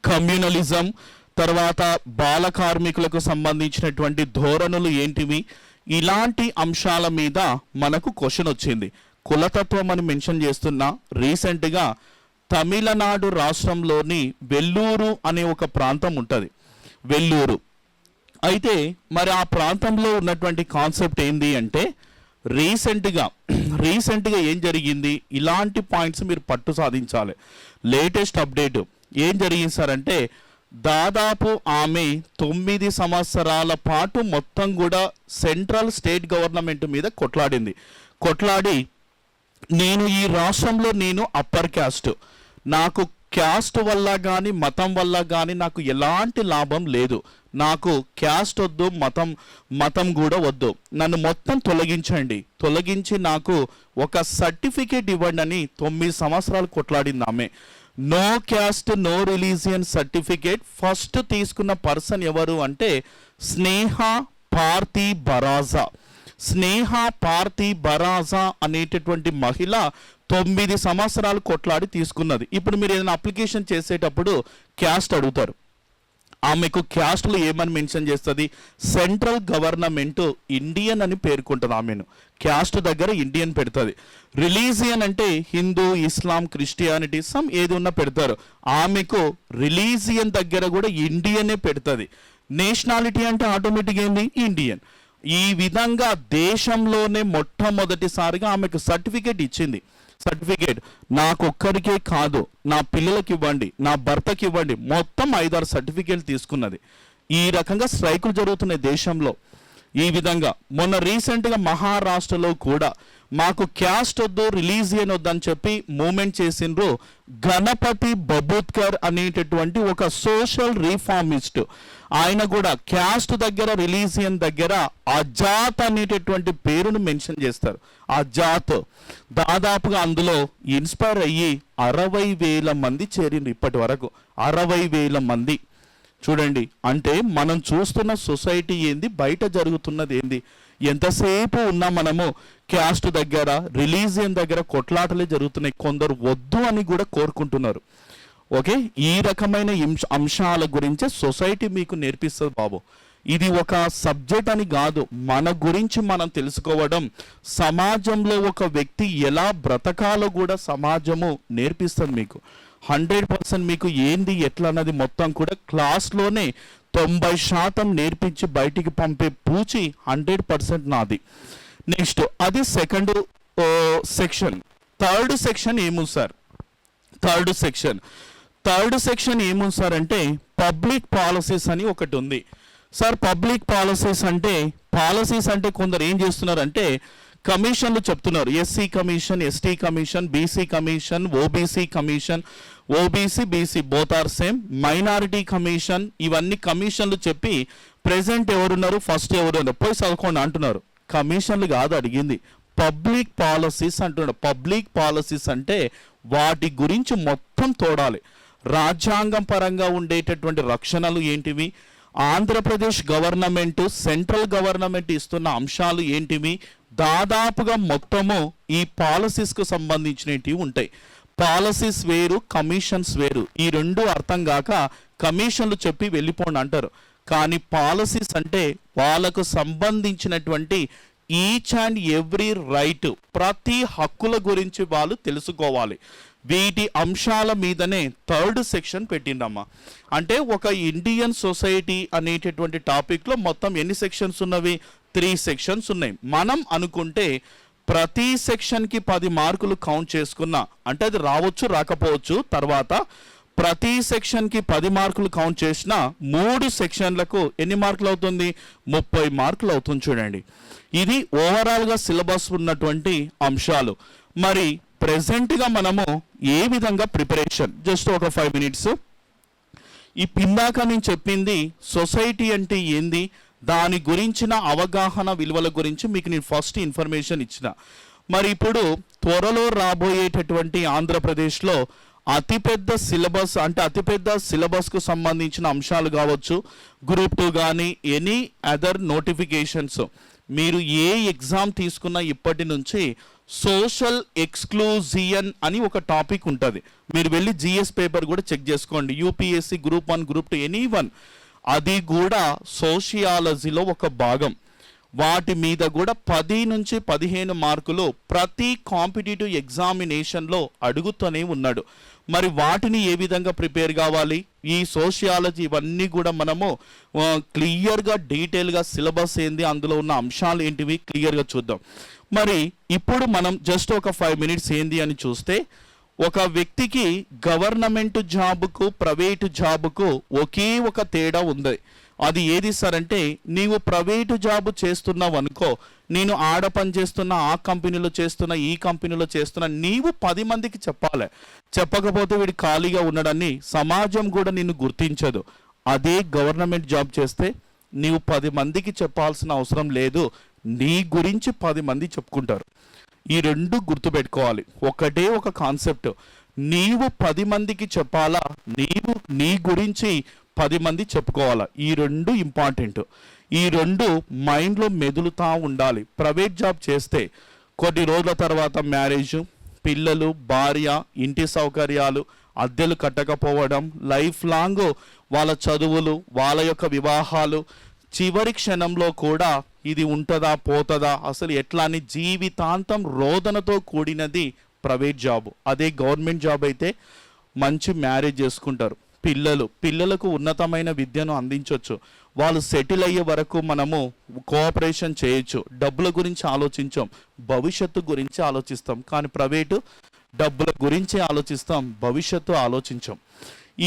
[SPEAKER 2] communalism, తర్వాత బాల కార్మికులకు సంబంధించినటువంటి ధోరణులు ఏంటివి, ఇలాంటి అంశాల మీద మనకు క్వశ్చన్ వచ్చింది. కులతత్వం అని మెన్షన్ చేస్తున్నా. రీసెంట్గా తమిళనాడు రాష్ట్రంలోని వెల్లూరు అనే ఒక ప్రాంతం ఉంటుంది, వెల్లూరు. అయితే మరి ఆ ప్రాంతంలో ఉన్నటువంటి కాన్సెప్ట్ ఏంది అంటే రీసెంట్గా ఏం జరిగింది, ఇలాంటి పాయింట్స్ మీరు పట్టు సాధించాలి. లేటెస్ట్ అప్డేట్ ఏం జరిగింది సార్ అంటే దాదాపు ఆమె 9 సంవత్సరాల పాటు మొత్తం కూడా సెంట్రల్ స్టేట్ గవర్నమెంట్ మీద కొట్లాడి నేను ఈ రాష్ట్రంలో నేను అప్పర్ క్యాస్ట్, నాకు క్యాస్ట్ వల్ల కానీ మతం వల్ల కానీ నాకు ఎలాంటి లాభం లేదు, నాకు క్యాస్ట్ వద్దు, మతం కూడా వద్దు, నన్ను మొత్తం తొలగించి నాకు ఒక సర్టిఫికేట్ ఇవ్వండి అని 9 సంవత్సరాలు కొట్లాడింది ఆమె. No caste no religion certificate first తీసుకున్న పర్సన్ ఎవరు అంటే స్నేహ పార్థి బరాజా. స్నేహ పార్థి బరాజా అనేటటువంటి మహిళ 9 సంవత్సరాలు కొట్లాడి తీసుకున్నది. ఇప్పుడు మీరు ఏదైనా అప్లికేషన్ చేసేటప్పుడు క్యాస్ట్ అడుగుతారు, ఆమెకు క్యాస్ట్లో ఏమని మెన్షన్ చేస్తుంది, సెంట్రల్ గవర్నమెంట్ ఇండియన్ అని పేర్కొంటుంది, ఆమెను క్యాస్ట్ దగ్గర ఇండియన్ పెడుతుంది. రిలీజియన్ అంటే హిందూ, ఇస్లాం, క్రిస్టియానిటీ సమ్ ఏది ఉన్నా పెడతారు, ఆమెకు రిలీజియన్ దగ్గర కూడా ఇండియనే పెడుతుంది. నేషనాలిటీ అంటే ఆటోమేటిక్ ఏంది, ఇండియన్. ఈ విధంగా దేశంలోనే మొట్టమొదటిసారిగా ఆమెకు సర్టిఫికేట్ ఇచ్చింది. సర్టిఫికేట్ నాకొక్కరికే కాదు, నా పిల్లలకి ఇవ్వండి, నా భర్తకి ఇవ్వండి, మొత్తం 5-6 సర్టిఫికేట్లు తీసుకున్నది. ఈ రకంగా స్ట్రైకులు జరుగుతున్నాయి దేశంలో. ఈ విధంగా మొన్న రీసెంట్గా మహారాష్ట్రలో కూడా మాకు క్యాస్ట్ వద్దు, రిలీజియన్ వద్దని చెప్పి మూమెంట్ చేసిండ్రు. గణపతి బబూత్కర్ అనేటటువంటి ఒక సోషల్ రీఫార్మిస్ట్, ఆయన కూడా క్యాస్ట్ దగ్గర రిలీజియన్ దగ్గర అజాత్ అనేటటువంటి పేరును మెన్షన్ చేస్తారు. అజాత్ దాదాపుగా అందులో ఇన్స్పైర్ అయ్యి 60,000 మంది చేరిండ్రు ఇప్పటి వరకు. 60,000 మంది చూడండి. అంటే మనం చూస్తున్న సొసైటీ ఏంది, బయట జరుగుతున్నది ఏంది. ఎంతసేపు ఉన్నా మనము క్యాస్ట్ దగ్గర రిలీజియన్ దగ్గర కొట్లాటలే జరుగుతున్నాయి. కొందరు వద్దు అని కూడా కోరుకుంటున్నారు. ఓకే, ఈ రకమైన అంశాల గురించే సొసైటీ మీకు నేర్పిస్తుంది బాబు. ఇది ఒక సబ్జెక్ట్ అని కాదు, మన గురించి మనం తెలుసుకోవడం, సమాజంలో ఒక వ్యక్తి ఎలా బ్రతకాలో కూడా సమాజము నేర్పిస్తుంది మీకు. 100% మీకు ఏంది ఎట్లా అన్నది మొత్తం కూడా క్లాస్లోనే 90% నేర్పించి బయటికి పంపే పూచి 100% నాది. నెక్స్ట్ అది సెకండ్ సెక్షన్. థర్డ్ సెక్షన్ ఏముంది సార్? థర్డ్ సెక్షన్ ఏముంది సార్ అంటే పబ్లిక్ పాలసీస్ అని ఒకటి ఉంది సార్. పబ్లిక్ పాలసీస్ అంటే కొందరు ఏం చేస్తున్నారంటే కమిషన్లు చెప్తున్నారు. SC commission, ST commission, BC commission, OBC commission, OBC BC both are same, minority commission, ఇవన్నీ కమిషన్లు చెప్పి ప్రెసెంట్ ఎవరున్నారు, ఫస్ట్ ఎవరున్నారు పోయి చదువుకోండి అంటున్నారు. కమిషన్లు కాదు అడిగింది, పబ్లిక్ పాలసీస్ అంటున్నాడు. పబ్లిక్ పాలసీస్ అంటే వాటి గురించి మొత్తం తోడాలి. రాజ్యాంగం పరంగా ఉండేటటువంటి రక్షణలు ఏంటివి, ఆంధ్రప్రదేశ్ గవర్నమెంట్ సెంట్రల్ గవర్నమెంట్ ఇస్తున్న అంశాలు ఏంటివి, దాదాపుగా మొత్తము ఈ పాలసీస్కు సంబంధించినవి ఉంటాయి. పాలసీస్ వేరు, కమిషన్స్ వేరు. ఈ రెండు అర్థం కాక కమిషన్లు చెప్పి వెళ్ళిపోండి అంటారు. కానీ పాలసీస్ అంటే వాళ్ళకు సంబంధించినటువంటి ఈచ్ అండ్ ఎవ్రీ రైట్, ప్రతి హక్కుల గురించి వాళ్ళు తెలుసుకోవాలి. వీటి అంశాల మీదనే థర్డ్ సెక్షన్ పెట్టిండమ్మా. అంటే ఒక ఇండియన్ సొసైటీ అనేటటువంటి టాపిక్లో మొత్తం ఎన్ని సెక్షన్స్ ఉన్నవి? 3 సెక్షన్స్ ఉన్నాయి. మనం అనుకుంటే ప్రతి సెక్షన్కి 10 మార్కులు కౌంట్ చేసుకున్నా అంటే అది రావచ్చు రాకపోవచ్చు. తర్వాత ప్రతి సెక్షన్కి 10 మార్కులు కౌంట్ చేసిన 3 సెక్షన్లకు ఎన్ని మార్కులు అవుతుంది? 30 మార్కులు అవుతుంది. చూడండి, ఇది ఓవరాల్గా సిలబస్ ఉన్నటువంటి అంశాలు. మరి ప్రెసెంట్గా మనము ఏ విధంగా ప్రిపరేషన్, జస్ట్ ఒక 5 minutes. ఈ ఇందాక నేను చెప్పింది సొసైటీ అంటే ఏంది, దాని గురించిన అవగాహన విలువల గురించి మీకు నేను ఫస్ట్ ఇన్ఫర్మేషన్ ఇచ్చిన. మరి ఇప్పుడు త్వరలో రాబోయేటటువంటి ఆంధ్రప్రదేశ్లో అతిపెద్ద సిలబస్ అంటే అతిపెద్ద సిలబస్కు సంబంధించిన అంశాలు కావచ్చు, గ్రూప్ 2 కానీ ఎనీ అదర్ నోటిఫికేషన్స్, మీరు ఏ ఎగ్జామ్ తీసుకున్నా ఇప్పటి నుంచి సోషల్ ఎక్స్క్లూజియన్ అని ఒక టాపిక్ ఉంటుంది. మీరు వెళ్ళి జిఎస్ పేపర్ కూడా చెక్ చేసుకోండి. UPSC group 1, group 2 any one, అది కూడా సోషియాలజీలో ఒక భాగం. వాటి మీద కూడా 10 నుంచి 15 మార్కులు ప్రతి కాంపిటేటివ్ ఎగ్జామినేషన్లో అడుగుతూనే ఉన్నాడు. మరి వాటిని ఏ విధంగా ప్రిపేర్ కావాలి, ఈ సోషియాలజీ ఇవన్నీ కూడా మనము క్లియర్గా డీటెయిల్గా సిలబస్ ఏంది, అందులో ఉన్న అంశాలు ఏంటివి క్లియర్గా చూద్దాం. మరి ఇప్పుడు మనం జస్ట్ ఒక 5 minutes ఏంది అని చూస్తే, ఒక వ్యక్తికి గవర్నమెంట్ జాబుకు ప్రైవేటు జాబుకు ఒకే ఒక తేడా ఉంది. అది ఏది సార్ అంటే, నీవు ప్రైవేటు జాబు చేస్తున్నావు అనుకో, నేను ఆడ పని చేస్తున్నా, ఆ కంపెనీలో చేస్తున్నా, ఈ కంపెనీలో చేస్తున్నా, నీవు 10 మందికి చెప్పాలి. చెప్పకపోతే వీడు ఖాళీగా ఉన్నాడని సమాజం కూడా నిన్ను గుర్తించదు. అదే గవర్నమెంట్ జాబ్ చేస్తే నీవు 10 మందికి చెప్పాల్సిన అవసరం లేదు, నీ గురించి 10 మంది చెప్పుకుంటారు. ఈ రెండు గుర్తుపెట్టుకోవాలి. ఒకటే ఒక కాన్సెప్ట్, నీవు 10 మందికి చెప్పాలా, నీవు నీ గురించి 10 మంది చెప్పుకోవాలా. ఈ రెండు ఇంపార్టెంట్. ఈ రెండు మైండ్లో మెదులుతూ ఉండాలి. ప్రైవేట్ జాబ్ చేస్తే కొన్ని రోజుల తర్వాత మ్యారేజ్, పిల్లలు, భార్య, ఇంటి సౌకర్యాలు, అద్దెలు కట్టకపోవడం, లైఫ్ లాంగ్ వాళ్ళ చదువులు, వాళ్ళ యొక్క వివాహాలు, చివరి క్షణంలో కూడా ఇది ఉంటుందా పోతుందా అసలు ఎట్లా అని జీవితాంతం రోదనతో కూడినది ప్రైవేట్ జాబ్. అదే గవర్నమెంట్ జాబ్ అయితే మంచి మ్యారేజ్ చేసుకుంటారు, పిల్లలకు ఉన్నతమైన విద్యను అందించవచ్చు, వాళ్ళు సెటిల్ అయ్యే వరకు మనము కోఆపరేషన్ చేయొచ్చు. డబ్బుల గురించి ఆలోచించాం, భవిష్యత్తు గురించి ఆలోచిస్తాం. కానీ ప్రైవేటు డబ్బుల గురించి ఆలోచిస్తాం, భవిష్యత్తు ఆలోచించాం.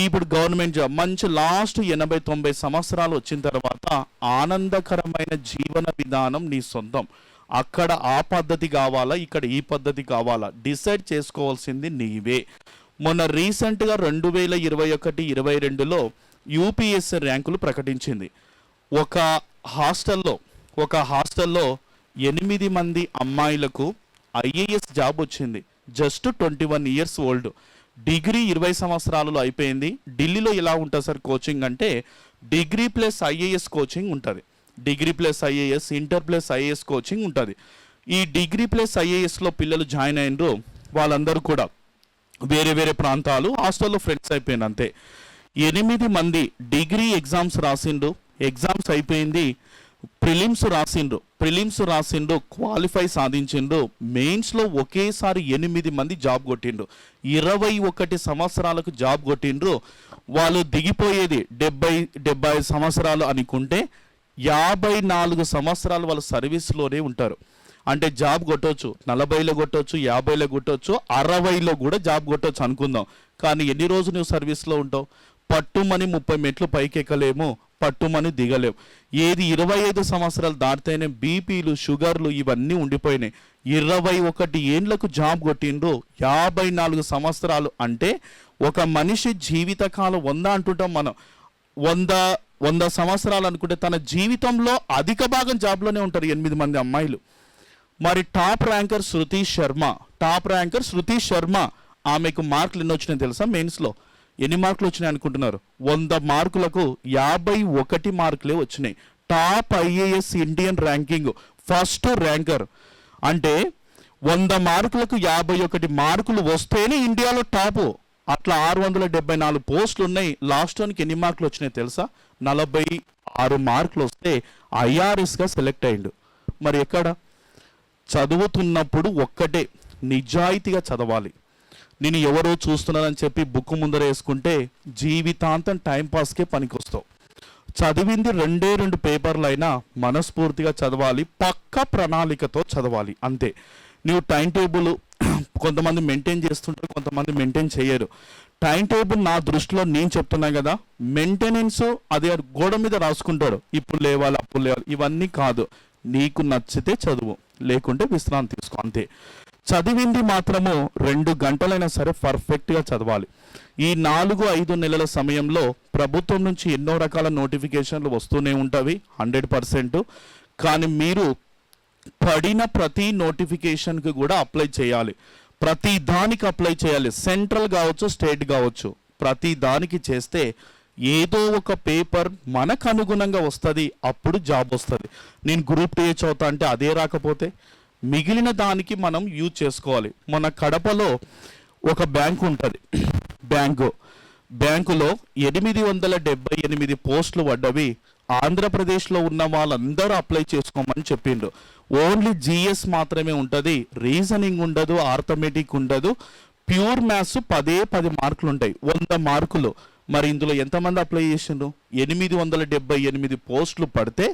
[SPEAKER 2] ఇప్పుడు గవర్నమెంట్ జాబ్ మంచి లాస్ట్ 80-90 సంవత్సరాలు వచ్చిన తర్వాత ఆనందకరమైన జీవన విధానం నీ సొంతం. అక్కడ ఆ పద్ధతి కావాలా, ఇక్కడ ఈ పద్ధతి కావాలా, డిసైడ్ చేసుకోవాల్సింది నీవే. మొన్న రీసెంట్గా 2021-22లో యూపీఎస్సీ ర్యాంకులు ప్రకటించింది. ఒక హాస్టల్లో 8 మంది అమ్మాయిలకు ఐఏఎస్ జాబ్ వచ్చింది. జస్ట్ 21 ఇయర్స్ ఓల్డ్, డిగ్రీ 20 సంవత్సరాలలో అయిపోయింది. ఢిల్లీలో ఎలా ఉంటుంది సార్ కోచింగ్ అంటే డిగ్రీ ప్లస్ ఐఏఎస్ కోచింగ్ ఉంటుంది. Degree plus IAS, inter plus IAS coaching ఉంటుంది. ఈ డిగ్రీ ప్లస్ ఐఏఎస్లో పిల్లలు జాయిన్ అయినరు, వాళ్ళందరూ కూడా వేరే వేరే ప్రాంతాలు, హాస్టల్లో ఫ్రెండ్స్ అయిపోయింది అంతే. 8 మంది డిగ్రీ ఎగ్జామ్స్ రాసిండ్రు, ఎగ్జామ్స్ అయిపోయింది, ప్రిలిమ్స్ రాసిండ్రు, క్వాలిఫై సాధించిండ్రు, మెయిన్స్లో ఒకేసారి 8 మంది జాబ్ కొట్టిండ్రు. 21 సంవత్సరాలకు జాబ్ కొట్టిండ్రు. వాళ్ళు దిగిపోయేది 70 సంవత్సరాలు అనుకుంటే 54 సంవత్సరాలు వాళ్ళు సర్వీస్లోనే ఉంటారు. అంటే జాబ్ కొట్టవచ్చు, 40లో కొట్టవచ్చు, 50లో కొట్టవచ్చు, 60లో కూడా జాబ్ కొట్టవచ్చు అనుకుందాం. కానీ ఎన్ని రోజులు నువ్వు సర్వీస్లో ఉంటావు? పట్టుమని 30 మెట్లు పైకి ఎక్కలేము, పట్టుమని దిగలేము. ఏది 25 సంవత్సరాలు దాటితేనే బీపీలు, షుగర్లు ఇవన్నీ ఉండిపోయినాయి. 21 ఏండ్లకు జాబ్ కొట్టిండ్రు, 54 సంవత్సరాలు అంటే ఒక మనిషి జీవితకాలం 100 అంటుంటాం మనం. 100 సంవత్సరాలు అనుకుంటే తన జీవితంలో అధిక భాగం జాబ్లోనే ఉంటారు 8 మంది అమ్మాయిలు. మరి టాప్ ర్యాంకర్ శృతి శర్మ ఆమెకు మార్కులు ఎన్ని వచ్చినాయి తెలుసా? మెయిన్స్లో ఎన్ని మార్కులు వచ్చినాయి అనుకుంటున్నారు? 100 మార్కులకు 51 మార్కులే వచ్చినాయి. Top IAS Indian ranking first ranker. అంటే 100 మార్కులకు 51 మార్కులు వస్తేనే ఇండియాలో టాపు. అట్లా 674 పోస్టులు ఉన్నాయి. లాస్ట్ వన్కి ఎన్ని మార్కులు వచ్చినాయి తెలుసా? 46 మార్కులు వస్తే ఐఆర్ఎస్గా సెలెక్ట్ అయ్యిండు. మరి ఎక్కడ? చదువుతున్నప్పుడు ఒక్కటే, నిజాయితీగా చదవాలి. నేను ఎవరో చూస్తున్నానని చెప్పి బుక్ ముందర వేసుకుంటే జీవితాంతం టైంపాస్కే పనికొస్తావు. చదివింది 2 పేపర్లు అయినా మనస్ఫూర్తిగా చదవాలి, పక్క ప్రణాళికతో చదవాలి అంతే. నువ్వు టైం టేబుల్ కొంతమంది మెయింటైన్ చేస్తుంటారు, కొంతమంది మెయింటైన్ చేయరు. టైం టేబుల్ నా దృష్టిలో నేను చెప్తున్నా కదా, మెయింటెనెన్స్ అదే గోడ మీద రాసుకుంటాడు, ఇప్పుడు లేవాలి అప్పుడు లేవాలి, ఇవన్నీ కాదు. నీకు నచ్చితే చదువు, లేకుంటే విశ్రాంతి తీసుకో అంతే. చదివింది మాత్రము 2 గంటలైనా సరే పర్ఫెక్ట్గా చదవాలి. ఈ 4-5 నెలల సమయంలో ప్రభుత్వం నుంచి ఎన్నో రకాల నోటిఫికేషన్లు వస్తూనే ఉంటాయి 100%. కానీ మీరు పడిన ప్రతి నోటిఫికేషన్కి కూడా అప్లై చేయాలి, ప్రతి దానికి అప్లై చేయాలి. సెంట్రల్ కావచ్చు, స్టేట్ కావచ్చు, ప్రతి దానికి చేస్తే ఏదో ఒక పేపర్ మనకు అనుగుణంగా వస్తుంది, అప్పుడు జాబ్ వస్తుంది. నేను గ్రూప్ 2 చదువుతా అంటే అదే రాకపోతే మిగిలిన దానికి మనం యూజ్ చేసుకోవాలి. మన కడపలో ఒక బ్యాంకు ఉంటుంది, బ్యాంకులో 878 పోస్టులు పడ్డవి. ఆంధ్రప్రదేశ్లో ఉన్న వాళ్ళందరూ అప్లై చేసుకోమని చెప్పిండ్రు. ఓన్లీ జిఎస్ మాత్రమే ఉంటుంది, రీజనింగ్ ఉండదు, ఆర్థమెటిక్ ఉండదు, ప్యూర్ మ్యాథ్స్ 10 మార్కులు ఉంటాయి, 100 మార్కులు. మరి ఇందులో ఎంతమంది అప్లై చేసిండ్రు? 878 పోస్టులు పడితే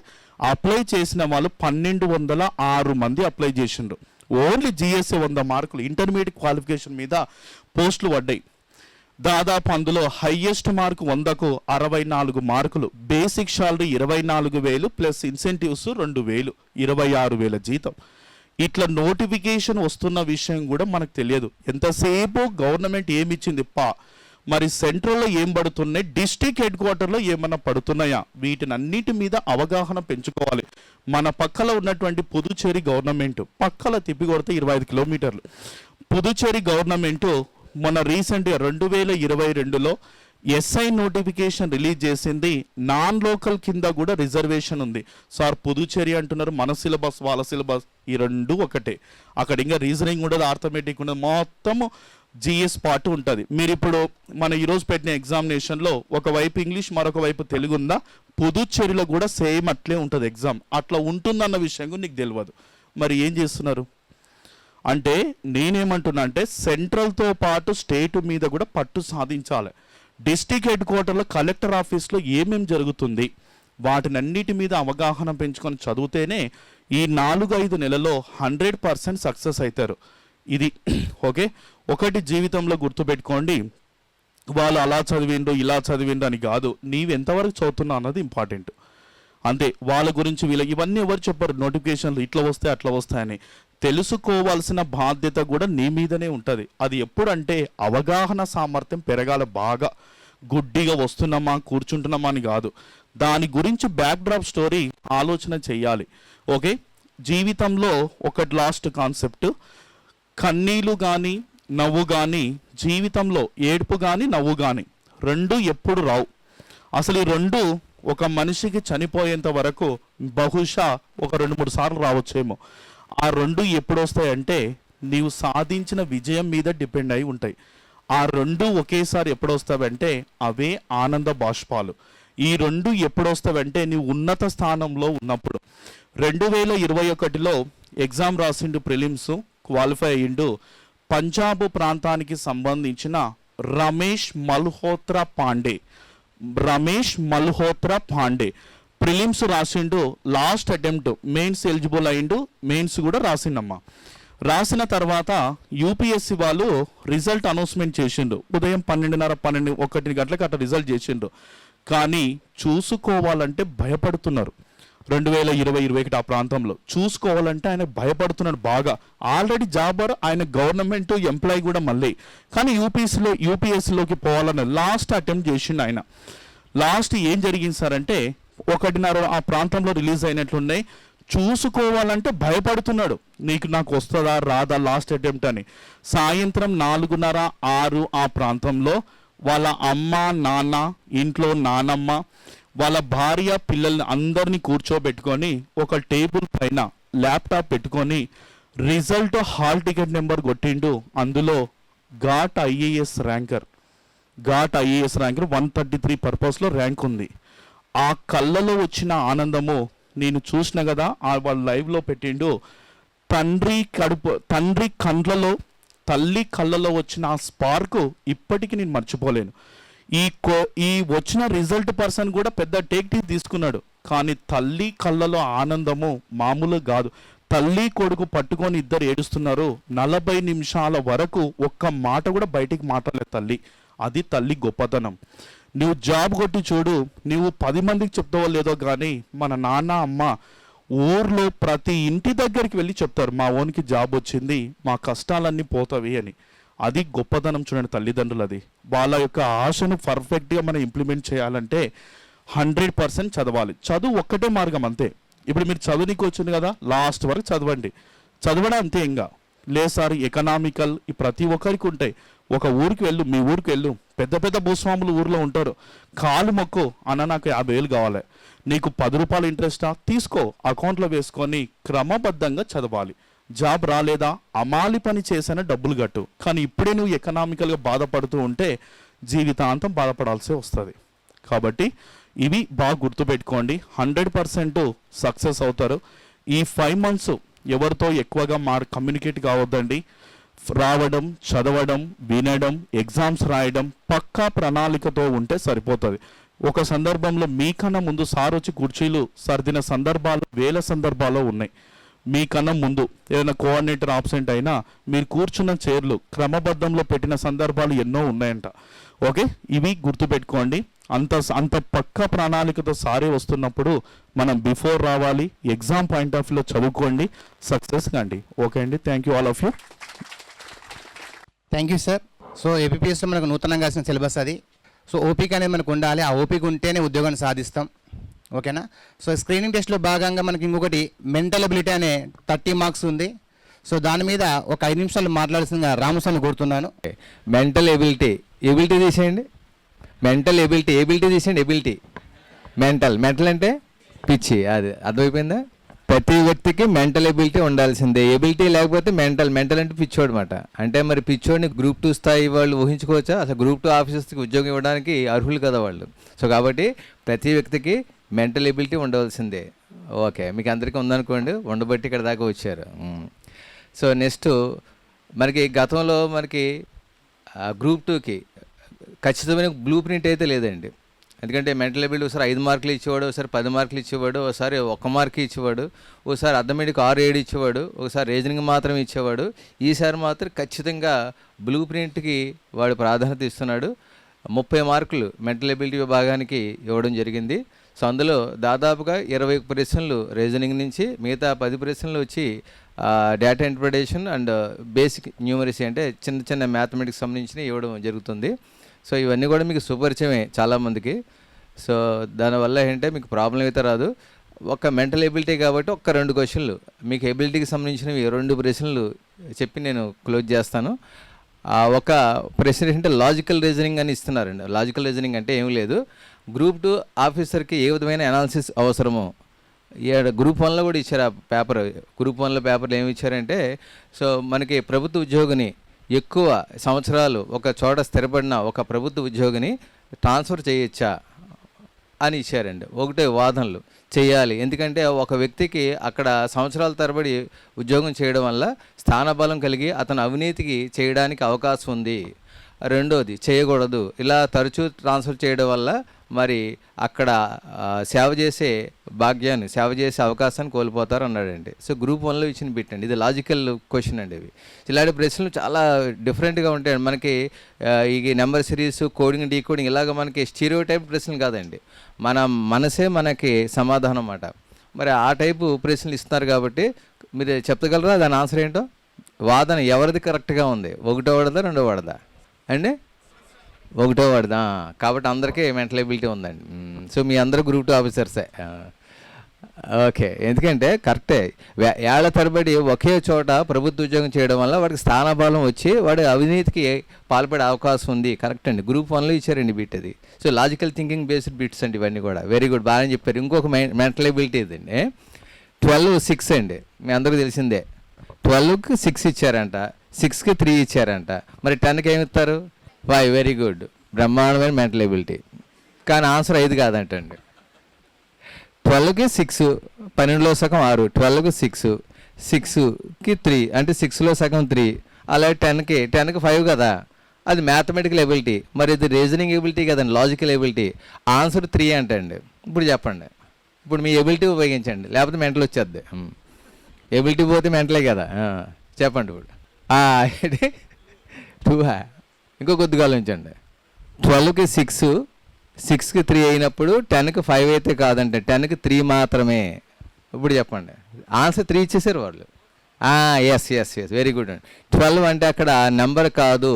[SPEAKER 2] అప్లై చేసిన వాళ్ళు 1206 మంది అప్లై చేసిండ్రు. ఓన్లీ జిఎస్ఏ 100 మార్కులు, ఇంటర్మీడియట్ క్వాలిఫికేషన్ మీద పోస్టులు పడ్డాయి. దాదాపు అందులో హయ్యెస్ట్ మార్కు 100కు 64 మార్కులు, బేసిక్ శాలరీ 24,000 ప్లస్ ఇన్సెంటివ్స్ 2,000, 26,000 జీతం. ఇట్లా నోటిఫికేషన్ వస్తున్న విషయం కూడా మనకు తెలియదు. ఎంతసేపు గవర్నమెంట్ ఏమిచ్చింది మరి సెంట్రల్లో ఏం పడుతున్నాయి, డిస్ట్రిక్ట్ హెడ్ క్వార్టర్లో ఏమన్నా పడుతున్నాయా, వీటినన్నిటి మీద అవగాహన పెంచుకోవాలి. మన పక్కలో ఉన్నటువంటి పుదుచ్చేరి గవర్నమెంట్ పక్కల తిప్పికొడితే 25 కిలోమీటర్లు. పుదుచ్చేరి గవర్నమెంటు మొన్న రీసెంట్గా 2022లో ఎస్ఐ నోటిఫికేషన్ రిలీజ్ చేసింది. నాన్ లోకల్ కింద కూడా రిజర్వేషన్ ఉంది. సార్ పుదుచ్చేరి అంటున్నారు, మన సిలబస్ వాళ్ళ సిలబస్ ఈ రెండు ఒకటే. అక్కడ ఇంకా రీజనింగ్ ఉండదు, ఆర్థమెటిక్ ఉండదు, మొత్తము జిఎస్ పార్ట్ ఉంటుంది. మీరు ఇప్పుడు మన ఈరోజు పెట్టిన ఎగ్జామినేషన్లో ఒకవైపు ఇంగ్లీష్ మరొక వైపు తెలుగు ఉందా, పుదుచ్చేరిలో కూడా సేమ్ అట్లే ఉంటుంది ఎగ్జామ్. అట్లా ఉంటుందన్న విషయం కూడా నీకు తెలియదు. మరి ఏం చేస్తున్నారు అంటే నేనేమంటున్నా అంటే సెంట్రల్తో పాటు స్టేట్ మీద కూడా పట్టు సాధించాలి. డిస్ట్రిక్ట్ హెడ్ క్వార్టర్లో కలెక్టర్ ఆఫీస్లో ఏమేం జరుగుతుంది వాటినన్నిటి మీద అవగాహన పెంచుకొని చదివితేనే ఈ 4-5 నెలల్లో 100% సక్సెస్ అవుతారు. ఇది ఓకే. ఒకటి జీవితంలో గుర్తుపెట్టుకోండి, వాళ్ళు అలా చదివిండ్రు ఇలా చదివిండ్రు అని కాదు, నీవు ఎంతవరకు చదువుతున్నావు అన్నది ఇంపార్టెంట్. అంతే. వాళ్ళ గురించి వీళ్ళకి ఇవన్నీ ఎవరు చెప్పరు, నోటిఫికేషన్లు ఇట్లా వస్తాయి అట్లా వస్తాయని. తెలుసుకోవాల్సిన బాధ్యత కూడా నీ మీదనే ఉంటుంది. అది ఎప్పుడంటే అవగాహన సామర్థ్యం పెరగాలి బాగా. గుడ్డిగా వస్తున్నామా కూర్చుంటున్నామా అని కాదు, దాని గురించి బ్యాక్డ్రాప్ స్టోరీ ఆలోచన చెయ్యాలి. ఓకే. జీవితంలో ఒకటి లాస్ట్ కాన్సెప్ట్, కన్నీళ్ళు కానీ నవ్వు కానీ జీవితంలో ఏడుపు కానీ నవ్వు కానీ రెండు ఎప్పుడు రావు. అసలు ఈ రెండు ఒక మనిషికి చనిపోయేంత వరకు బహుశా ఒక 2-3 సార్లు రావచ్చేమో. ఆ రెండు ఎప్పుడు వస్తాయంటే నీవు సాధించిన విజయం మీద డిపెండ్ అయి ఉంటాయి. ఆ రెండు ఒకేసారి ఎప్పుడు వస్తావంటే అవే ఆనంద బాష్పాలు. ఈ రెండు ఎప్పుడు వస్తావంటే నీవు ఉన్నత స్థానంలో ఉన్నప్పుడు. 2021లో ఎగ్జామ్ రాసిండు, ప్రిలిమ్స్ క్వాలిఫై అయ్యిండు. పంజాబ్ ప్రాంతానికి సంబంధించిన రమేష్ మల్హోత్రా పాండే ప్రిలిమ్స్ రాసిండు. లాస్ట్ అటెంప్ట్ మెయిన్స్ ఎలిజిబుల్ అయిండు, మెయిన్స్ కూడా రాసిండమ్మా. రాసిన తర్వాత యూపీఎస్సీ వాళ్ళు రిజల్ట్ అనౌన్స్మెంట్ చేసిండు. ఉదయం 12:30-1 గంటలకు అట్లా రిజల్ట్ చేసిండు. కానీ చూసుకోవాలంటే భయపడుతున్నారు. 2021 ఆ ప్రాంతంలో చూసుకోవాలంటే ఆయన భయపడుతున్నాడు బాగా. ఆల్రెడీ జాబర్, ఆయన గవర్నమెంట్ ఎంప్లాయీ కూడా మళ్ళీ. కానీ యూపీఎస్సీలోకి పోవాలని లాస్ట్ అటెంప్ట్ చేసిండు ఆయన. లాస్ట్ ఏం జరిగింది సార్ అంటే 1:30 ఆ ప్రాంతంలో రిలీజ్ అయినట్లున్నాయి. చూసుకోవాలంటే భయపడుతున్నాడు, నాకు వస్తుందా రాదా లాస్ట్ అటెంప్ట్ అని. సాయంత్రం 4:30-6 ఆ ప్రాంతంలో వాళ్ళ అమ్మ నాన్న, ఇంట్లో నానమ్మ, వాళ్ళ భార్య పిల్లల్ని అందరినీ కూర్చోబెట్టుకొని ఒక టేబుల్ పైన ల్యాప్టాప్ పెట్టుకొని రిజల్ట్ హాల్ టికెట్ నెంబర్ కొట్టిండు. అందులో ఘాట్ ఐఏఎస్ ర్యాంకర్ 133 పర్పస్లో ర్యాంక్ ఉంది. ఆ కళ్ళలో వచ్చిన ఆనందము నేను చూసిన కదా, వాళ్ళ లైవ్లో పెట్టిండు. తండ్రి కండ్లలో తల్లి కళ్ళలో వచ్చిన ఆ స్పార్క్ ఇప్పటికీ నేను మర్చిపోలేను. ఈ వచ్చిన రిజల్ట్ పర్సన్ కూడా పెద్ద టేక్ తీసుకున్నాడు. కానీ తల్లి కళ్ళలో ఆనందము మామూలు కాదు. తల్లి కొడుకు పట్టుకొని ఇద్దరు ఏడుస్తున్నారు. 40 నిమిషాల వరకు ఒక్క మాట కూడా బయటికి మాట్లాడలేదు తల్లి. అది తల్లి గొప్పతనం. నువ్వు జాబ్ కొట్టి చూడు, నువ్వు 10 మందికి చెప్తావో లేదో కానీ మన నాన్న అమ్మ ఊర్లో ప్రతి ఇంటి దగ్గరికి వెళ్ళి చెప్తారు, మా ఓన్కి జాబ్ వచ్చింది, మా కష్టాలన్నీ పోతావి అని. అది గొప్పతనం చూడండి తల్లిదండ్రులు. అది వాళ్ళ యొక్క ఆశను పర్ఫెక్ట్గా మనం ఇంప్లిమెంట్ చేయాలంటే 100% చదవాలి. చదువు ఒక్కటే మార్గం అంతే. ఇప్పుడు మీరు చదువునికి వచ్చింది కదా, లాస్ట్ వరకు చదవండి. చదవడం అంతే. ఇంకా లేదు సార్ ఎకనామికల్ ప్రతి ఒక్కరికి ఉంటాయి. ఒక ఊరికి వెళ్ళు, మీ ఊరికి వెళ్ళు, పెద్ద పెద్ద భూస్వాములు ఊర్లో ఉంటారు. కాలు మొక్కు, అన్న నాకు 50,000 కావాలి, నీకు 10 రూపాయలు ఇంట్రెస్టా తీసుకో, అకౌంట్లో వేసుకొని క్రమబద్ధంగా చదవాలి. జాబ్ రాలేదా, అమాలి పని చేసిన డబ్బులు కట్టు. కానీ ఇప్పుడే నువ్వు ఎకనామికల్గా బాధపడుతూ ఉంటే జీవితాంతం బాధపడాల్సి వస్తుంది. కాబట్టి ఇవి బాగా గుర్తుపెట్టుకోండి. 100% సక్సెస్ అవుతారు. ఈ 5 months ఎవరితో ఎక్కువగా కమ్యూనికేట్ కావద్దండి. రావడం, చదవడం, వినడం, ఎగ్జామ్స్ రాయడం, పక్కా ప్రణాళికతో ఉంటే సరిపోతుంది. ఒక సందర్భంలో మీకన్నా ముందు సార్ వచ్చి కుర్చీలు సర్దిన సందర్భాలు వేల సందర్భాల్లో ఉన్నాయి. మీకన్నా ముందు ఏదైనా కోఆర్డినేటర్ ఆబ్సెంట్ అయినా మీరు కూర్చున్న చైర్లు క్రమబద్ధంలో పెట్టిన సందర్భాలు ఎన్నో ఉన్నాయంట. ఓకే, ఇవి గుర్తుపెట్టుకోండి. అంత పక్క ప్రణాళికతో సారీ వస్తున్నప్పుడు మనం బిఫోర్ రావాలి, ఎగ్జామ్ పాయింట్ ఆఫ్ వ్యూలో చదువుకోండి, సక్సెస్ కండి. ఓకే అండి, thank you all of you.
[SPEAKER 1] Thank you sir. So ఏపీఎస్లో మనకు నూతనంగా వచ్చిన సిలబస్ అది. సో ఓపిక అనేది మనకు ఉండాలి, ఆ ఓపిక ఉంటేనే ఉద్యోగాన్ని సాధిస్తాం. ఓకేనా? సో స్క్రీనింగ్ టెస్ట్లో భాగంగా మనకి ఇంకొకటి మెంటల్ ఎబిలిటీ అనే 30 మార్క్స్ ఉంది. సో దాని మీద ఒక 5 నిమిషాలు మాట్లాడాల్సిందిగా రామస్వామిని కోరుతున్నాను.
[SPEAKER 3] మెంటల్ ఎబిలిటీ తీసేయండి. మెంటల్ ఎబిలిటీ తీసేయండి. మెంటల్ అంటే పిచ్చి, అది అర్థమైపోయిందా? ప్రతి వ్యక్తికి మెంటల్ ఎబిలిటీ ఉండాల్సిందే. ఎబిలిటీ లేకపోతే మెంటల్ అంటే పిచ్చోడు అనమాట. అంటే మరి పిచ్చోడిని గ్రూప్ 2 స్థాయి వాళ్ళు ఊహించుకోవచ్చా? అసలు గ్రూప్ 2 ఆఫీసర్స్కి ఉద్యోగం ఇవ్వడానికి అర్హులు కదా వాళ్ళు. సో కాబట్టి ప్రతి వ్యక్తికి మెంటల్ ఎబిలిటీ ఉండవలసిందే. ఓకే, మీకు అందరికీ ఉందనుకోండి, ఉండబట్టి ఇక్కడ దాకా వచ్చారు. సో నెక్స్ట్ మనకి గతంలో మనకి గ్రూప్ 2కి ఖచ్చితమైన బ్లూ ప్రింట్ అయితే లేదండి. ఎందుకంటే మెంటల్ ఎబిలిటీ ఒకసారి 5 మార్కులు ఇచ్చేవాడు, ఒకసారి 10 మార్కులు ఇచ్చేవాడు, ఒకసారి 1 మార్క్ ఇచ్చేవాడు, ఒకసారి అర్థమెటిక్ 6-7 ఇచ్చేవాడు, ఒకసారి రీజనింగ్ మాత్రం ఇచ్చేవాడు. ఈసారి మాత్రం ఖచ్చితంగా బ్లూ ప్రింట్కి వాడు ప్రాధాన్యత ఇస్తున్నాడు. 30 మార్కులు మెంటల్ ఎబిలిటీ విభాగానికి ఇవ్వడం జరిగింది. సో అందులో దాదాపుగా 20 ప్రశ్నలు రీజనింగ్ నుంచి, మిగతా 10 ప్రశ్నలు వచ్చి data interpretation and basic numeracy అంటే చిన్న మ్యాథమెటిక్స్ సంబంధించి ఇవ్వడం జరుగుతుంది. సో ఇవన్నీ కూడా మీకు సుపరిచయమే చాలామందికి. సో దానివల్ల ఏంటంటే మీకు ప్రాబ్లం అయితే రాదు. ఒక మెంటల్ ఎబిలిటీ కాబట్టి ఒక 2 క్వశ్చన్లు మీకు ఎబిలిటీకి సంబంధించినవి 2 ప్రశ్నలు చెప్పి నేను క్లోజ్ చేస్తాను. ఒక ప్రశ్న ఏంటంటే లాజికల్ రీజనింగ్ అని ఇస్తున్నారండి. లాజికల్ రీజనింగ్ అంటే ఏం లేదు, గ్రూప్ 2 ఆఫీసర్కి ఏ విధమైన అనాలిసిస్ అవసరమో గ్రూప్ 1లో కూడా ఇచ్చారు ఆ పేపర్. గ్రూప్ 1లో పేపర్లు ఏమి ఇచ్చారంటే, సో మనకి ప్రభుత్వ ఉద్యోగిని ఎక్కువ సంవత్సరాలు ఒక చోట స్థిరపడిన ఒక ప్రభుత్వ ఉద్యోగిని ట్రాన్స్ఫర్ చేయొచ్చా అని ఇచ్చారండి. ఒకటే వాదనలు చేయాలి. ఎందుకంటే ఒక వ్యక్తికి అక్కడ సంవత్సరాల తరబడి ఉద్యోగం చేయడం వల్ల స్థానబలం కలిగి అతను అవినీతికి చేయడానికి అవకాశం ఉంది. రెండోది చేయకూడదు, ఇలా తరచూ ట్రాన్స్ఫర్ చేయడం వల్ల మరి అక్కడ సేవ చేసే భాగ్యాన్ని, సేవ చేసే అవకాశాన్ని కోల్పోతారు అన్నాడండి. సో గ్రూప్ 1లో ఇచ్చిన బిట్ అండి. ఇది లాజికల్ క్వశ్చన్ అండి. ఇవి ఇలాంటి ప్రశ్నలు చాలా డిఫరెంట్గా ఉంటాయండి. మనకి ఈ నెంబర్ సిరీస్, కోడింగ్, డీకోడింగ్ ఇలాగ మనకి స్టీరియో టైప్ ప్రశ్నలు కాదండి. మన మనసే మనకి సమాధానం అన్నమాట. మరి ఆ టైపు ప్రశ్నలు ఇస్తున్నారు కాబట్టి మీరు చెప్పగలరా దాని ఆన్సర్ ఏంటో? వాదన ఎవరిది కరెక్ట్గా ఉంది? 1వ వాడదా 2వ వాడదా అండి? 1వ వాడదా. కాబట్టి అందరికీ మెంటల్ ఎబిలిటీ ఉందండి. సో మీ అందరూ గ్రూప్ 2 ఆఫీసర్సే. ఓకే, ఎందుకంటే కరెక్టే, ఏళ్ల తరబడి ఒకే చోట ప్రభుత్వ ఉద్యోగం చేయడం వల్ల వాడికి స్థానబలం వచ్చి వాడి అవినీతికి పాల్పడే అవకాశం ఉంది. కరెక్ట్ అండి, గ్రూప్ 1లో ఇచ్చారండి బిట్ అది. So logical thinking based bits అండి ఇవన్నీ కూడా. వెరీ గుడ్, బాగా చెప్పారు. ఇంకొక మెంటల్ ఎబిలిటీ ఇదండి 12-6 అండి. మీ అందరికీ తెలిసిందే. 12కి 6 ఇచ్చారంట, 6కి 3 ఇచ్చారంట. మరి 10కి ఏమి ఇస్తారు? 5. వెరీ గుడ్, బ్రహ్మాండమైన మెంటల్ ఎబిలిటీ. కానీ ఆన్సర్ 5 కాదంటండి. 12కి 6, 12లో సగం 6, 12కి 6, 6కి 3 అంటే 6లో సగం 3, అలాగే 10కి 5 కదా. అది మ్యాథమెటికల్ ఎబిలిటీ. మరి ఇది రీజనింగ్ ఎబిలిటీ కదండి, లాజికల్ ఎబిలిటీ. ఆన్సర్ 3 అంటండి. ఇప్పుడు చెప్పండి, ఇప్పుడు మీ ఎబిలిటీ ఉపయోగించండి, లేకపోతే మెంటల్ వచ్చేద్ది. ఎబిలిటీ పోతే మెంటలే కదా. చెప్పండి ఇప్పుడు. 2 ఇంకో కొద్దిగా ఆలోచించండి. 12కి 6, 6కి 3 అయినప్పుడు 10కి 5 అయితే కాదంటే 10కి 3 మాత్రమే. ఇప్పుడు చెప్పండి, ఆన్సర్ 3 ఇచ్చేసారు వాళ్ళు. ఎస్, వెరీ గుడ్ అండి. 12 అంటే అక్కడ నెంబర్ కాదు,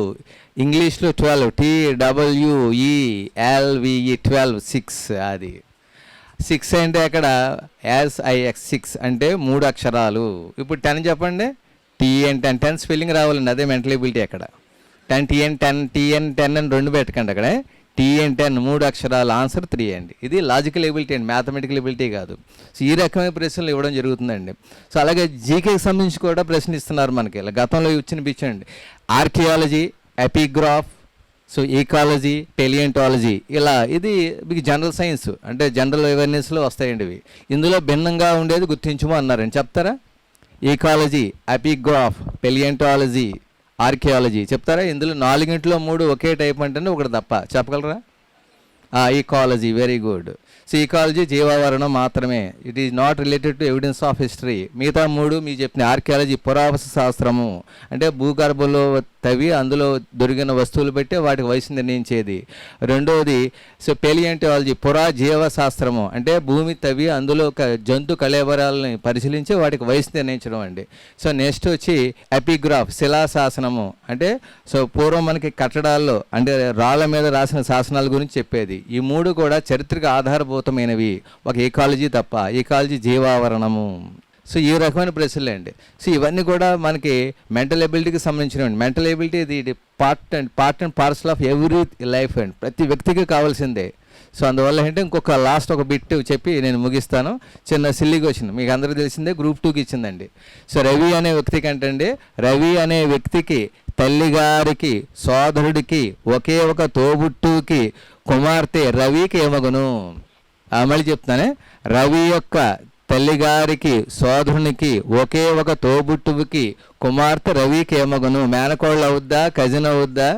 [SPEAKER 3] ఇంగ్లీష్లో 12, TWELVE 12, 6. అది 6 అంటే అక్కడ SIX 6 అంటే 3 అక్షరాలు. ఇప్పుడు 10 చెప్పండి, TN 10 స్పెల్లింగ్ రావాలండి. అదే మెంటల్ ఎబిలిటీ. అక్కడ 10 TN10 అని 2 పెట్టకండి. అక్కడ TN10 3 అక్షరాలు. ఆన్సర్ 3 అండి. ఇది లాజికల్ ఎబిలిటీ అండి, మ్యాథమెటికల్ ఎబిలిటీ కాదు. సో ఈ రకమైన ప్రశ్నలు ఇవ్వడం జరుగుతుందండి. సో అలాగే జీకేకి సంబంధించి కూడా ప్రశ్నలు ఇస్తున్నారు మనకి. ఇలా గతంలో ఇచ్చిన పిచ్చండి, ఆర్కియాలజీ, ఎపిగ్రాఫ్, సో ఈకాలజీ, పెలియంటాలజీ, ఇలా ఇది మీకు జనరల్ సైన్స్ అంటే జనరల్ అవేర్నెస్లో వస్తాయండి ఇవి. ఇందులో భిన్నంగా ఉండేది గుర్తించము అన్నారండి. చెప్తారా? ఈకాలజీ, ఎపిగ్రాఫ్, పెలియంటాలజీ, ఆర్కియాలజీ చెప్తారా? ఇందులో 4 3 ఒకే టైప్ అంటే ఒకటి తప్ప. చెప్పగలరా? Ecology. Very good. So ecology జీవావరణం మాత్రమే. It is not related to evidence of history. మిగతా 3 మీకు చెప్పిన ఆర్కియాలజీ పురావస్తు శాస్త్రము అంటే భూగర్భంలో తవ్వి అందులో దొరికిన వస్తువులు బట్టి వాటికి వయసు నిర్ణయించేది. రెండవది పేలియంటాలజీ, పురాజీవశాస్త్రము, అంటే భూమి తవ్వి అందులో జంతు కళేబరాలని పరిశీలించి వాటికి వయసు నిర్ణయించడం అండి. సో నెక్స్ట్ వచ్చి ఎపిగ్రాఫ్, శిలాశాసనము, అంటే పూర్వం మనకి కట్టడాల్లో అంటే రాళ్ళ మీద రాసిన శాసనాల గురించి చెప్పేది. ఈ మూడు కూడా చరిత్రకు ఆధారభూతమైనవి, ఒక ఈకాలజీ తప్ప. ఈకాలజీ జీవావరణము. సో ఈ రకమైన ప్రశ్నలే అండి. సో ఇవన్నీ కూడా మనకి మెంటల్ ఎబిలిటీకి సంబంధించినవి. మెంటల్ ఎబిలిటీ ఇది part and parcel of every life అండి, ప్రతి వ్యక్తికి కావాల్సిందే. సో అందువల్ల ఏంటంటే ఇంకొక లాస్ట్ ఒక బిట్ చెప్పి నేను ముగిస్తాను. చిన్న సిల్లీగా వచ్చింది, మీకు అందరికీ తెలిసిందే, గ్రూప్ 2కి ఇచ్చిందండి. సో రవి అనే వ్యక్తికి అంటే రవి అనే వ్యక్తికి తల్లిగారికి సోదరుడికి ఒకే ఒక తోబుట్టుకి కుమార్తె రవికి ఏమగును. మళ్ళీ చెప్తానే, రవి యొక్క తల్లిగారికి సోదరునికి ఒకే ఒక తోబుట్టువుకి కుమార్తె రవికి ఏమగును. మేనకోళ్ళు అవుద్దా, కజిన్ అవుద్దా,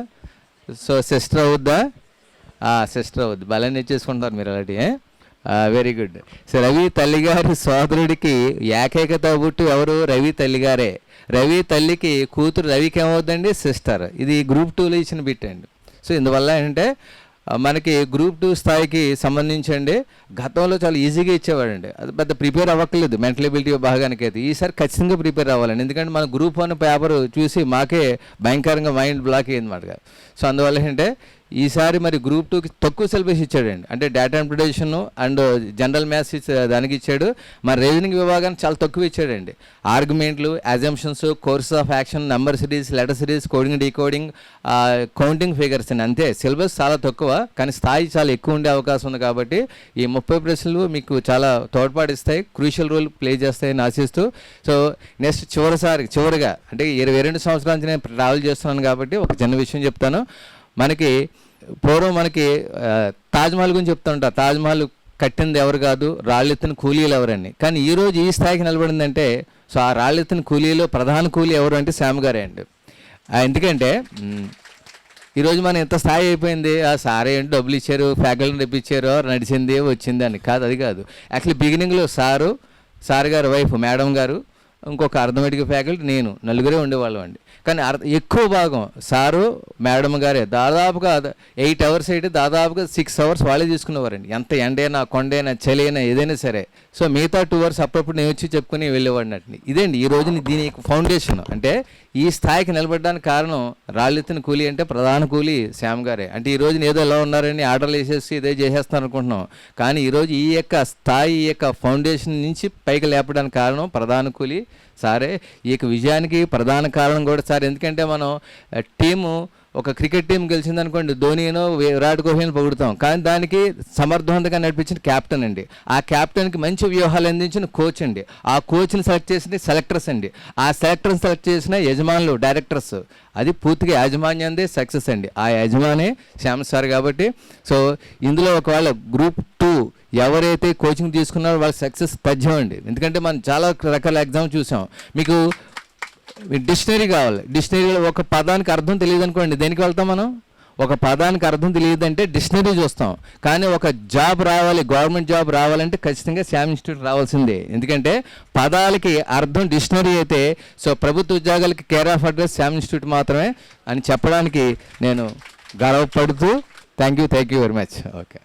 [SPEAKER 3] సో సిస్టర్ అవుద్దా? సిస్టర్ అవుద్ది. బలం నేర్చేసుకుంటారు మీరు అలాంటి. Very good. సో రవి తల్లిగారి సోదరుడికి ఏకైక తోబుట్టు ఎవరు? రవి తల్లిగారే. రవి తల్లికి కూతురు రవికి ఏమవుద్దండి? సిస్టర్. ఇది గ్రూప్ 2లో ఇచ్చిన బిట్ అండి. సో ఇందువల్ల ఏంటంటే మనకి గ్రూప్ 2 స్థాయికి సంబంధించండి గతంలో చాలా ఈజీగా ఇచ్చేవాడండి. అది పెద్ద ప్రిపేర్ అవ్వట్లేదు మెంటల్ ఎబిలిటీ భాగానికి అయితే. ఈసారి ఖచ్చితంగా ప్రిపేర్ అవ్వాలండి, ఎందుకంటే మన గ్రూప్ 1 పేపర్ చూసి మాకే భయంకరంగా మైండ్ బ్లాక్ అయ్యింది మాట. సో అందువల్ల ఏంటంటే ఈసారి మరి గ్రూప్ 2కి తక్కువ సిలబస్ ఇచ్చాడండి. అంటే data interpretation and general maths దానికి ఇచ్చాడు. మరి రీజనింగ్ విభాగానికి చాలా తక్కువ ఇచ్చాడండి. ఆర్గ్యుమెంట్లు, assumptions, courses of action, number series, letter series, coding, decoding, counting figures అని. అంతే, సిలబస్ చాలా తక్కువ, కానీ స్థాయి చాలా ఎక్కువ ఉండే అవకాశం ఉంది. కాబట్టి ఈ 30 ప్రశ్నలు మీకు చాలా తోడ్పాటిస్తాయి, క్రూషియల్ రోల్ ప్లే చేస్తాయని ఆశిస్తూ. సో నెక్స్ట్ చివరిగా అంటే 22 సంవత్సరాల నుంచి నేను ట్రావెల్ చేస్తున్నాను కాబట్టి ఒక చిన్న విషయం చెప్తాను. మనకి పూర్వం మనకి తాజ్మహల్ గురించి చెప్తూ ఉంటారు. తాజ్మహల్ కట్టింది ఎవరు కాదు, రాళ్ళెత్తిన కూలీలు ఎవరండి. కానీ ఈరోజు ఈ స్థాయికి నిలబడిందంటే సో ఆ రాళ్ళెత్తిన కూలీలో ప్రధాన కూలీ ఎవరు అంటే శ్యామ్ గారే అండి. ఎందుకంటే ఈరోజు మనం ఎంత స్థాయి అయిపోయింది, ఆ సార్ ఏంటి డబ్బులు ఇచ్చారు, ఫ్యాకల్టీని తెప్పించారు, నడిచింది వచ్చింది అని కాదు, అది కాదు. యాక్చువల్లీ బిగినింగ్లో సార్ గారు వైఫ్ మేడం గారు, ఇంకొక అర్థమెటిక్ ఫ్యాకల్టీ, నేను, నలుగురే ఉండేవాళ్ళం అండి. కానీ ఎక్కువ భాగం సారు మేడం గారే దాదాపుగా 8 అవర్స్ అయితే దాదాపుగా 6 అవర్స్ వాళ్ళే తీసుకునేవారండి. ఎంత ఎండైనా, కొండైనా, చలైనా, ఏదైనా సరే. సో మిగతా 2 అవర్స్ అప్పుడప్పుడు నేను వచ్చి చెప్పుకుని వెళ్ళేవాడిని అట్ని. ఇదేండి ఈ రోజుని దీని ఫౌండేషన్. అంటే ఈ స్థాయికి నిలబడడానికి కారణం రాళ్ళెత్తిన కూలీ అంటే ప్రధాన కూలీ శ్యామ్ గారే. అంటే ఈ రోజున ఏదో ఎలా ఉన్నారని ఆర్డర్లు వేసేసి ఇదే చేసేస్తాను అనుకుంటున్నాం, కానీ ఈరోజు ఈ యొక్క స్థాయి, ఈ యొక్క ఫౌండేషన్ నుంచి పైకి లేపడానికి కారణం ప్రధాన కూలీ సారే. ఈ యొక్క విజయానికి ప్రధాన కారణం కూడా సార్. ఎందుకంటే మనం టీము, ఒక క్రికెట్ టీం గెలిచిందనుకోండి, ధోనినో విరాట్ కోహ్లీని పొగుడుతాం, కానీ దానికి సమర్థవంతంగా నడిపించిన క్యాప్టెన్ అండి. ఆ క్యాప్టెన్కి మంచి వ్యూహాలు అందించిన కోచ్ అండి. ఆ కోచ్ని సెలెక్ట్ చేసిన సెలెక్టర్స్ అండి. ఆ సెలెక్టర్ని సెలెక్ట్ చేసిన యజమానులు, డైరెక్టర్స్. అది పూర్తిగా యాజమాన్యందే సక్సెస్ అండి. ఆ యజమానే శ్యామ్ సార్. కాబట్టి సో ఇందులో ఒకవేళ గ్రూప్ 2 ఎవరైతే కోచింగ్ తీసుకున్నారో వాళ్ళ సక్సెస్ తథ్యం అండి. ఎందుకంటే మనం చాలా రకాల ఎగ్జామ్ చూసాం. మీకు డిక్షనరీ కావాలి, డిక్షనరీలో ఒక పదానికి అర్థం తెలియదు అనుకోండి, దేనికి వెళ్తాం మనం? ఒక పదానికి అర్థం తెలియదంటే డిక్షనరీ చూస్తాం. కానీ ఒక జాబ్ రావాలి, గవర్నమెంట్ జాబ్ రావాలంటే ఖచ్చితంగా శ్యామ్ ఇన్స్టిట్యూట్ రావాల్సిందే. ఎందుకంటే పదాలకి అర్థం డిక్షనరీ అయితే సో ప్రభుత్వ ఉద్యోగాలకి care of address Shyam institute మాత్రమే అని చెప్పడానికి నేను గర్వపడుతూ thank you very much. Okay.